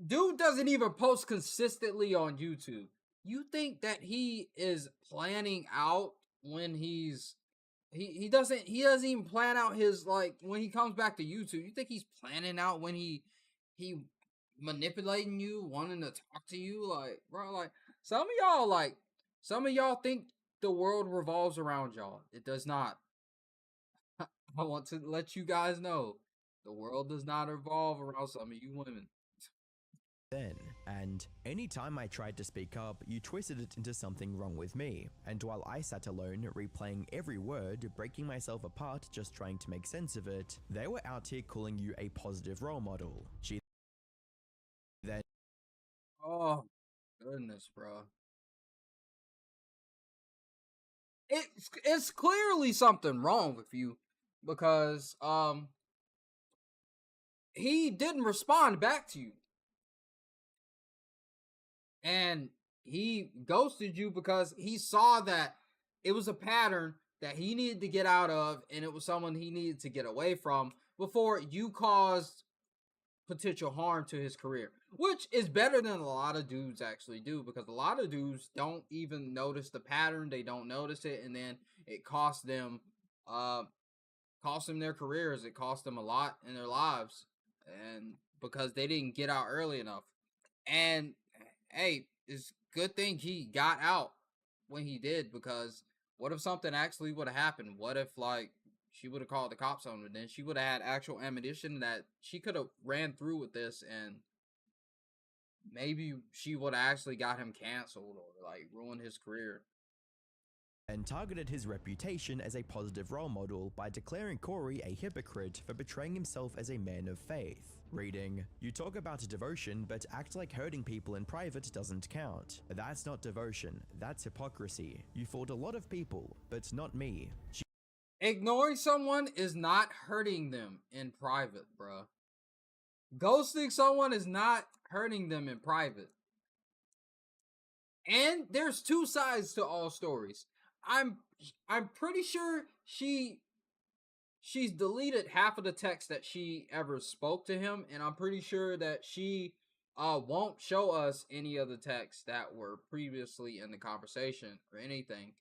dude doesn't even post consistently on YouTube. You think that he is planning out when he doesn't even plan out his, like, when he comes back to YouTube. You think he's planning out when he manipulating you, wanting to talk to you? Like, bro, like, some of y'all think the world revolves around y'all. It does not. I want to let you guys know, the world does not revolve around some of you women. Then, and anytime I tried to speak up, you twisted it into something wrong with me, and while I sat alone, replaying every word, breaking myself apart just trying to make sense of it, they were out here calling you a positive role model. She then— Oh, goodness, bro. It's clearly something wrong with you, because he didn't respond back to you. And he ghosted you because he saw that it was a pattern that he needed to get out of, and it was someone he needed to get away from before you caused potential harm to his career, which is better than a lot of dudes actually do, because a lot of dudes don't even notice the pattern. They don't notice it, and then it costs them their careers. It cost them a lot in their lives, and because they didn't get out early enough. And hey, it's a good thing he got out when he did, because what if something actually would have happened? What if, like, she would have called the cops on him? Then she would have had actual ammunition that she could have ran through with this, and maybe she would have actually got him canceled or like ruined his career. and targeted his reputation as a positive role model by declaring Corey a hypocrite for betraying himself as a man of faith. Reading, "You talk about devotion, but act like hurting people in private doesn't count. That's not devotion, that's hypocrisy. You fooled a lot of people, but not me." Ignoring someone is not hurting them in private, bruh. Ghosting someone is not hurting them in private. And there's two sides to all stories. I'm pretty sure she's deleted half of the text that she ever spoke to him, and I'm pretty sure that she won't show us any of the texts that were previously in the conversation or anything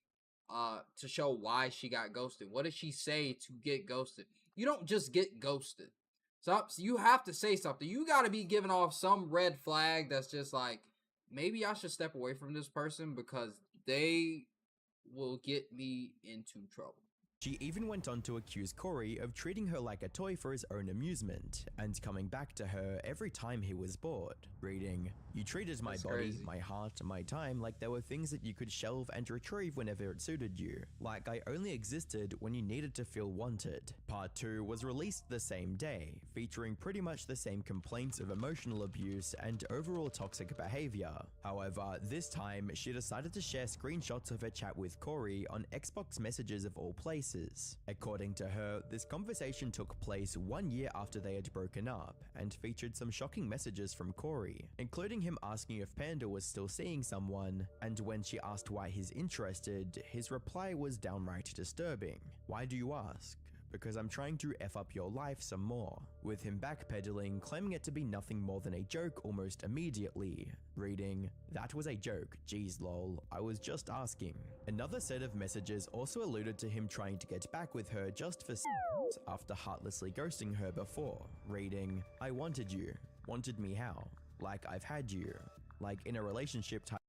to show why she got ghosted. What did she say to get ghosted? You don't just get ghosted. So you have to say something. You got to be giving off some red flag that's just like, maybe I should step away from this person because they will get me into trouble. She even went on to accuse Corey of treating her like a toy for his own amusement, and coming back to her every time he was bored. Reading, "You treated my body, crazy. my heart, my time like they were things that you could shelve and retrieve whenever it suited you. Like I only existed when you needed to feel wanted." Part 2 was released the same day, featuring pretty much the same complaints of emotional abuse and overall toxic behavior. However, this time, she decided to share screenshots of her chat with Corey on Xbox Messages of all places. According to her, this conversation took place 1 year after they had broken up, and featured some shocking messages from Corey, including him asking if Panda was still seeing someone, and when she asked why he's interested, his reply was downright disturbing. "Why do you ask?" "Because I'm trying to F up your life some more," with him backpedaling, claiming it to be nothing more than a joke almost immediately. Reading, "That was a joke, geez lol, I was just asking." Another set of messages also alluded to him trying to get back with her just for after heartlessly ghosting her before. Reading, "I wanted you. Wanted me how? Like I've had you. Like in a relationship type."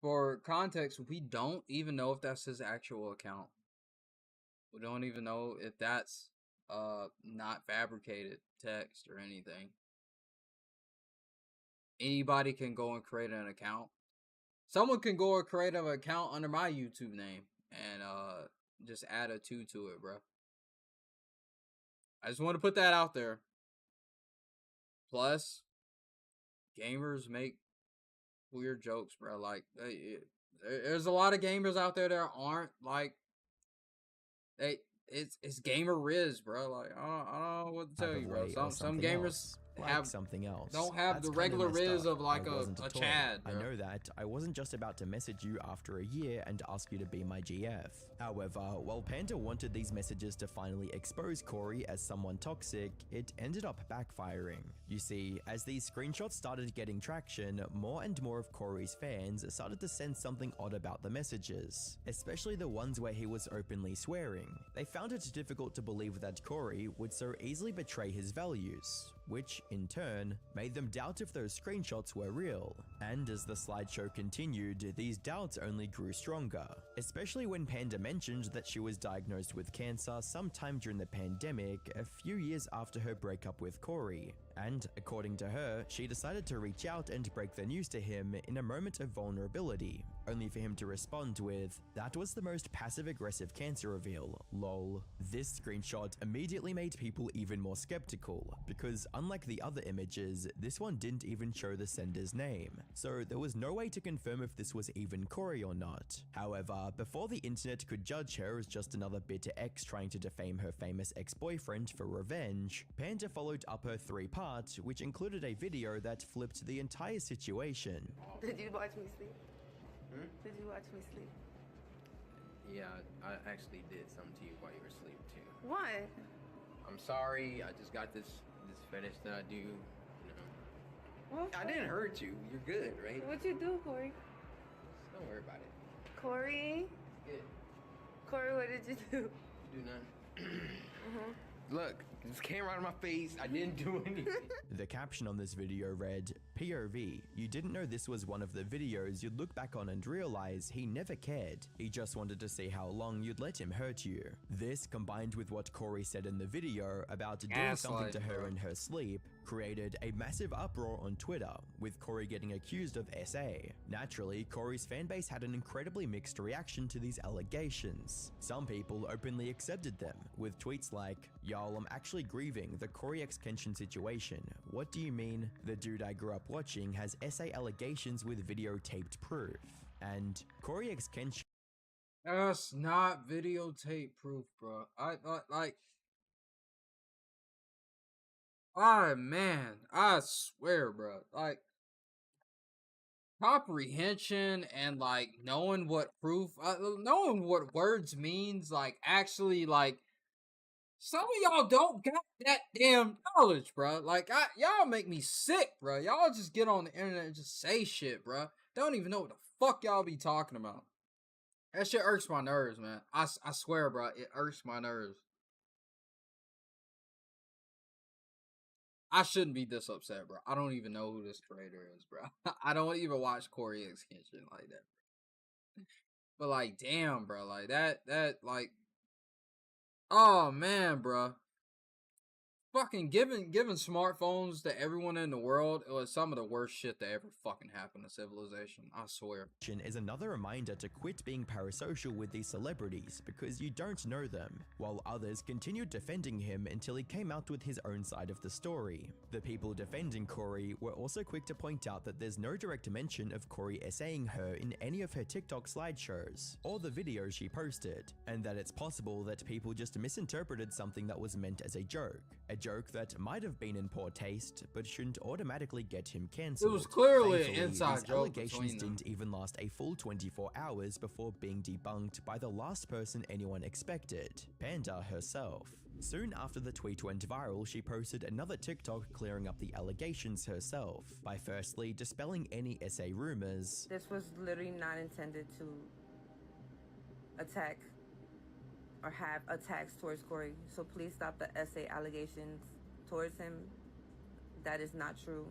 For context, we don't even know if that's his actual account. We don't even know if that's not fabricated text or anything. Anybody can go and create an account. Someone can go and create an account under my YouTube name and just add a 2 to it, bro. I just want to put that out there. Plus, gamers make weird jokes, bro. Like, there's a lot of gamers out there that aren't like, it's gamer riz, bro. Like, I don't know what to tell you, bro. Some gamers have something else. Don't have That's the kinda regular messed riz up. of like I a wasn't toy. Chad, bro. I know that. I wasn't just about to message you after a year and ask you to be my GF. However, while Panda wanted these messages to finally expose Corey as someone toxic, it ended up backfiring. You see, as these screenshots started getting traction, more and more of Corey's fans started to sense something odd about the messages, especially the ones where he was openly swearing. They found it difficult to believe that Corey would so easily betray his values, which, in turn, made them doubt if those screenshots were real. And as the slideshow continued, these doubts only grew stronger, especially when Panda mentioned that she was diagnosed with cancer sometime during the pandemic, a few years after her breakup with Corey. And, according to her, she decided to reach out and break the news to him in a moment of vulnerability, only for him to respond with, "That was the most passive-aggressive cancer reveal, lol." This screenshot immediately made people even more skeptical, because unlike the other images, this one didn't even show the sender's name, so there was no way to confirm if this was even Corey or not. However, before the internet could judge her as just another bitter ex trying to defame her famous ex-boyfriend for revenge, Panda followed up her 3-part, which included a video that flipped the entire situation. Did you watch me sleep? Did you watch me sleep? Yeah, I actually did something to you while you were asleep too. What? I'm sorry. I just got this fetish that I do. You know. What? I didn't hurt you. You're good, right? What'd you do, Corey? Don't worry about it. Corey? Good. Corey, what did you do? Do nothing. Look, this came right in my face. I didn't do anything. The caption on this video read, "POV, you didn't know this was one of the videos you'd look back on and realize he never cared. He just wanted to see how long you'd let him hurt you." This, combined with what Corey said in the video about doing something to her in her sleep, created a massive uproar on Twitter, with Corey getting accused of SA. Naturally, Corey's fanbase had an incredibly mixed reaction to these allegations. Some people openly accepted them, with tweets like, "Y'all, I'm actually grieving the Corey X Kenshin situation. What do you mean? The dude I grew up watching has SA allegations with videotaped proof." And Corey X Kenshin. That's not videotape proof, bro. I like. Oh man, I swear, bro. Like comprehension and like knowing what proof, knowing what words means, like actually, like some of y'all don't got that damn knowledge, bro. Like y'all make me sick, bro. Y'all just get on the internet and just say shit, bro. Don't even know what the fuck y'all be talking about. That shit irks my nerves, man. I swear, bro, it irks my nerves. I shouldn't be this upset, bro. I don't even know who this creator is, bro. I don't even watch Corey X Kenshin like that. But like, damn, bro, like that, like, oh man, bro. Fucking giving smartphones to everyone in the world, it was some of the worst shit that ever fucking happened to civilization. I swear. Is another reminder to quit being parasocial with these celebrities because you don't know them, while others continued defending him until he came out with his own side of the story. The people defending Corey were also quick to point out that there's no direct mention of Corey essaying her in any of her TikTok slideshows or the videos she posted, and that it's possible that people just misinterpreted something that was meant as a joke that might have been in poor taste, but shouldn't automatically get him cancelled. It was clearly Thankfully, an inside these joke allegations between them. didn't even last a full 24 hours before being debunked by the last person anyone expected, Panda herself. Soon after the tweet went viral, she posted another TikTok clearing up the allegations herself, by firstly dispelling any SA rumors. This was literally not intended to attack or have attacks towards Corey. So please stop the SA allegations towards him. That is not true.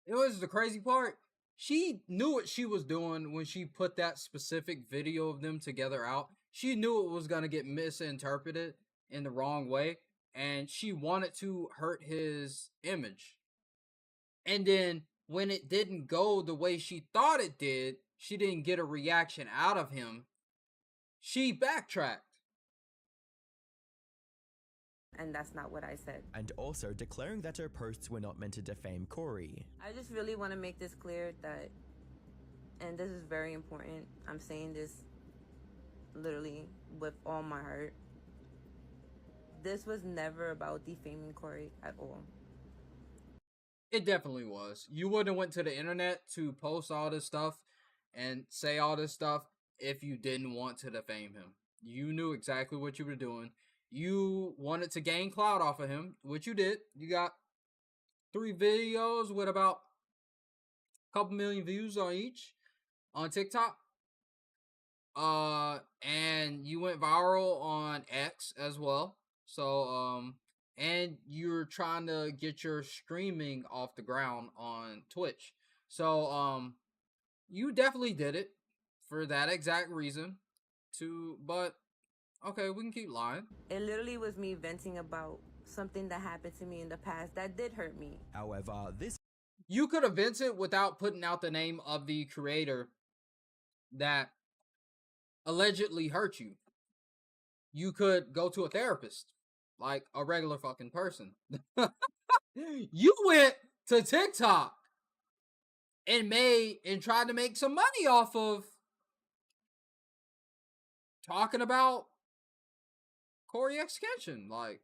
It was the crazy part. She knew what she was doing when she put that specific video of them together out. She knew it was going to get misinterpreted in the wrong way, and she wanted to hurt his image. And then when it didn't go the way she thought it did, she didn't get a reaction out of him. She backtracked. And that's not what I said. And also declaring that her posts were not meant to defame Corey. I just really want to make this clear that, and this is very important, I'm saying this literally with all my heart. This was never about defaming Corey at all. It definitely was. You wouldn't have went to the internet to post all this stuff and say all this stuff if you didn't want to defame him. You knew exactly what you were doing. You wanted to gain clout off of him, which you did. You got 3 videos with about a couple million views on each on TikTok. And you went viral on X as well. So, and you're trying to get your streaming off the ground on Twitch. So, you definitely did it for that exact reason. But okay, we can keep lying. It literally was me venting about something that happened to me in the past that did hurt me. However, you could have vented without putting out the name of the creator that allegedly hurt you. You could go to a therapist, like a regular fucking person. You went to TikTok and tried to make some money off of talking about Corey X Kenshin. Like,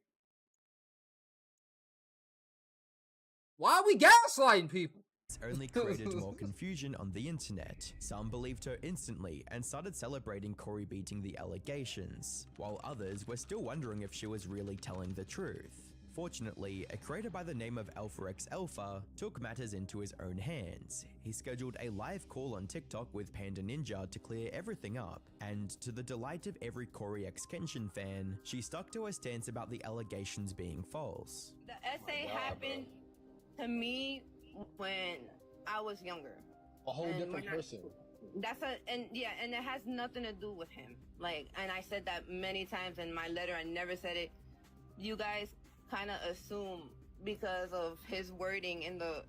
why are we gaslighting people? Only created more confusion on the internet. Some believed her instantly and started celebrating Corey beating the allegations, while others were still wondering if she was really telling the truth. Fortunately, a creator by the name of AlphaXAlpha took matters into his own hands. He scheduled a live call on TikTok with Panda Ninja to clear everything up, and to the delight of every Corey X Kenshin fan, she stuck to her stance about the allegations being false. The essay happened to me when I was younger. A whole different person. And it has nothing to do with him. Like, and I said that many times in my letter. I never said it. You guys kind of assume because of his wording in the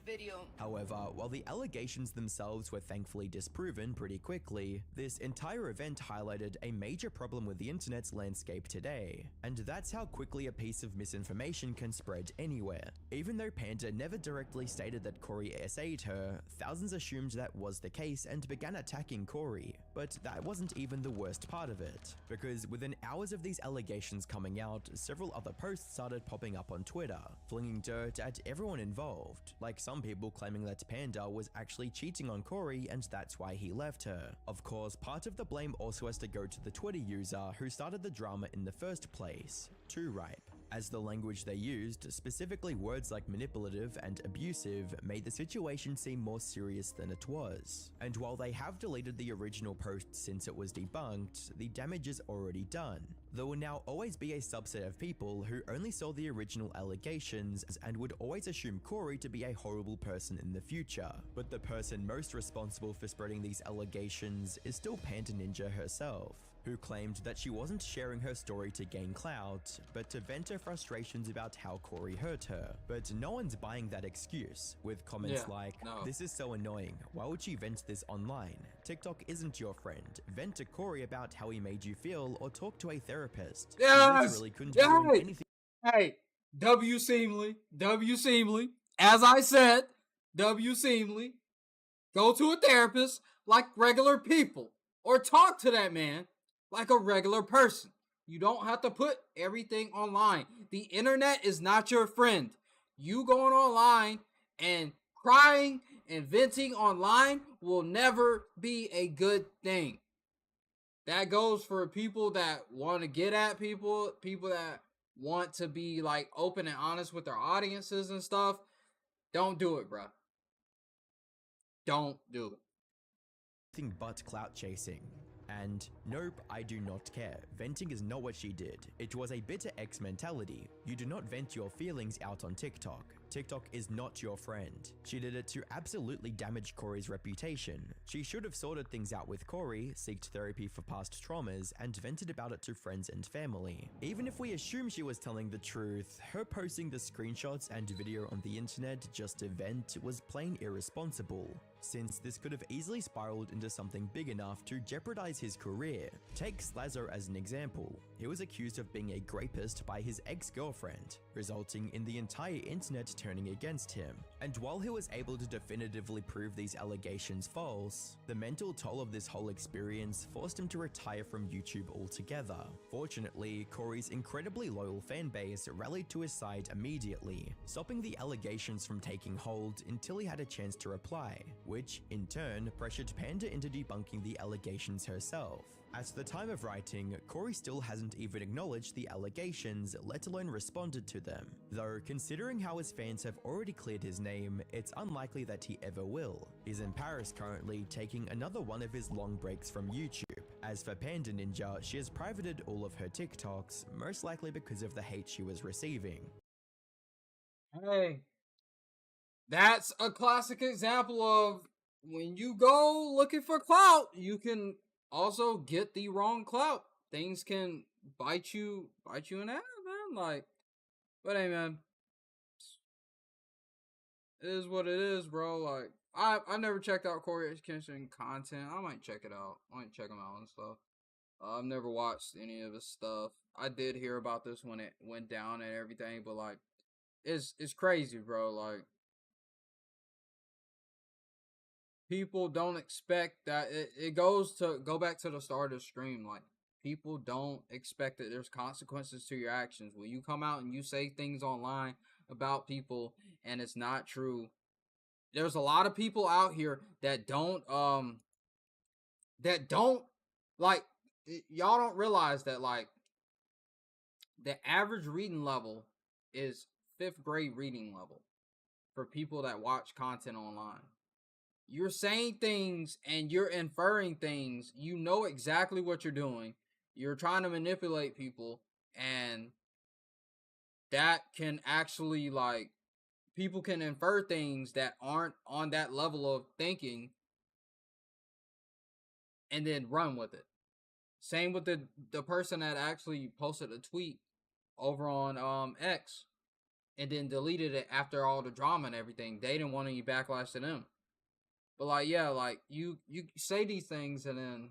video. However, while the allegations themselves were thankfully disproven pretty quickly, this entire event highlighted a major problem with the internet's landscape today. And that's how quickly a piece of misinformation can spread anywhere. Even though Panda never directly stated that Corey essayed her, thousands assumed that was the case and began attacking Corey. But that wasn't even the worst part of it, because within hours of these allegations coming out, several other posts started popping up on Twitter, flinging dirt at everyone involved, like some people claiming that Panda was actually cheating on Corey and that's why he left her. Of course, part of the blame also has to go to the Twitter user who started the drama in the first place, Too Ripe, as the language they used, specifically words like manipulative and abusive, made the situation seem more serious than it was. And while they have deleted the original post since it was debunked, the damage is already done. There will now always be a subset of people who only saw the original allegations and would always assume Corey to be a horrible person in the future. But the person most responsible for spreading these allegations is still Panda Ninja herself, who claimed that she wasn't sharing her story to gain clout, but to vent her frustrations about how Corey hurt her. But no one's buying that excuse, with comments like, "This is so annoying, why would you vent this online? TikTok isn't your friend. Vent to Corey about how he made you feel or talk to a therapist." Yes! He literally couldn't be doing anything. Hey, W Seemly. As I said, W Seemly. Go to a therapist like regular people, or talk to that man like a regular person. You don't have to put everything online. The internet is not your friend. You going online and crying and venting online will never be a good thing. That goes for people that want to get at people that want to be like open and honest with their audiences and stuff. Don't do it, bro. Don't do it. But clout chasing. And nope, I do not care. Venting is not what she did. It was a bitter ex mentality. You do not vent your feelings out on TikTok. TikTok is not your friend. She did it to absolutely damage Corey's reputation. She should have sorted things out with Corey, sought therapy for past traumas, and vented about it to friends and family. Even if we assume she was telling the truth, her posting the screenshots and video on the internet just to vent was plain irresponsible, since this could have easily spiraled into something big enough to jeopardize his career. Take Slazzo as an example. He was accused of being a grapist by his ex-girlfriend, resulting in the entire internet turning against him. And while he was able to definitively prove these allegations false, the mental toll of this whole experience forced him to retire from YouTube altogether. Fortunately, Corey's incredibly loyal fanbase rallied to his side immediately, stopping the allegations from taking hold until he had a chance to reply, which, in turn, pressured Panda into debunking the allegations herself. At the time of writing, Corey still hasn't even acknowledged the allegations, let alone responded to them. Though, considering how his fans have already cleared his name, it's unlikely that he ever will. He's in Paris currently, taking another one of his long breaks from YouTube. As for Panda Ninja, she has privated all of her TikToks, most likely because of the hate she was receiving. Hey, that's a classic example of when you go looking for clout, you can also get the wrong clout. Things can bite you in the ass, man. Like, but hey, man, it is what it is, bro. Like, I never checked out Corey Kitchen content. I might check it out. I might check him out and stuff. I've never watched any of his stuff. I did hear about this when it went down and everything, but like, it's crazy, bro. Like, people don't expect that. It go back to the start of the stream. Like, people don't expect that there's consequences to your actions. When you come out and you say things online about people and it's not true, there's a lot of people out here that don't like, y'all don't realize that, like, the average reading level is 5th grade reading level for people that watch content online. You're saying things and you're inferring things. You know exactly what you're doing. You're trying to manipulate people, and that can actually, like, people can infer things that aren't on that level of thinking and then run with it. Same with the person that actually posted a tweet over on X and then deleted it after all the drama and everything. They didn't want any backlash to them. But like, yeah, like you say these things and then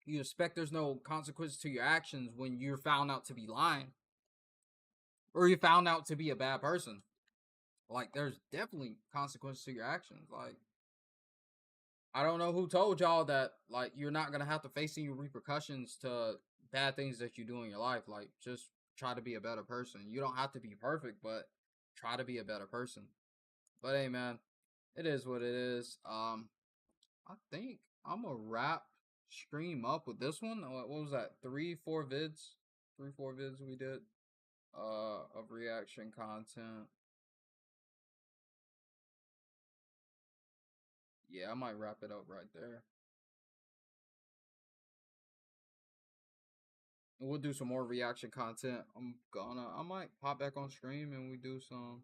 you expect there's no consequences to your actions when you're found out to be lying or you found out to be a bad person. Like, there's definitely consequences to your actions. Like, I don't know who told y'all that, like, you're not gonna have to face any repercussions to bad things that you do in your life. Like, just try to be a better person. You don't have to be perfect, but try to be a better person. But hey, man, it is what it is. I think I'm gonna wrap stream up with this one. What was that? 3-4 vids? 3-4 vids we did of reaction content. Yeah, I might wrap it up right there. And we'll do some more reaction content. I might pop back on stream and we do some.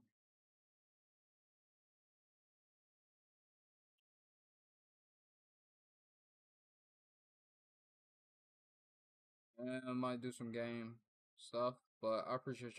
And I might do some game stuff. But I appreciate y'all.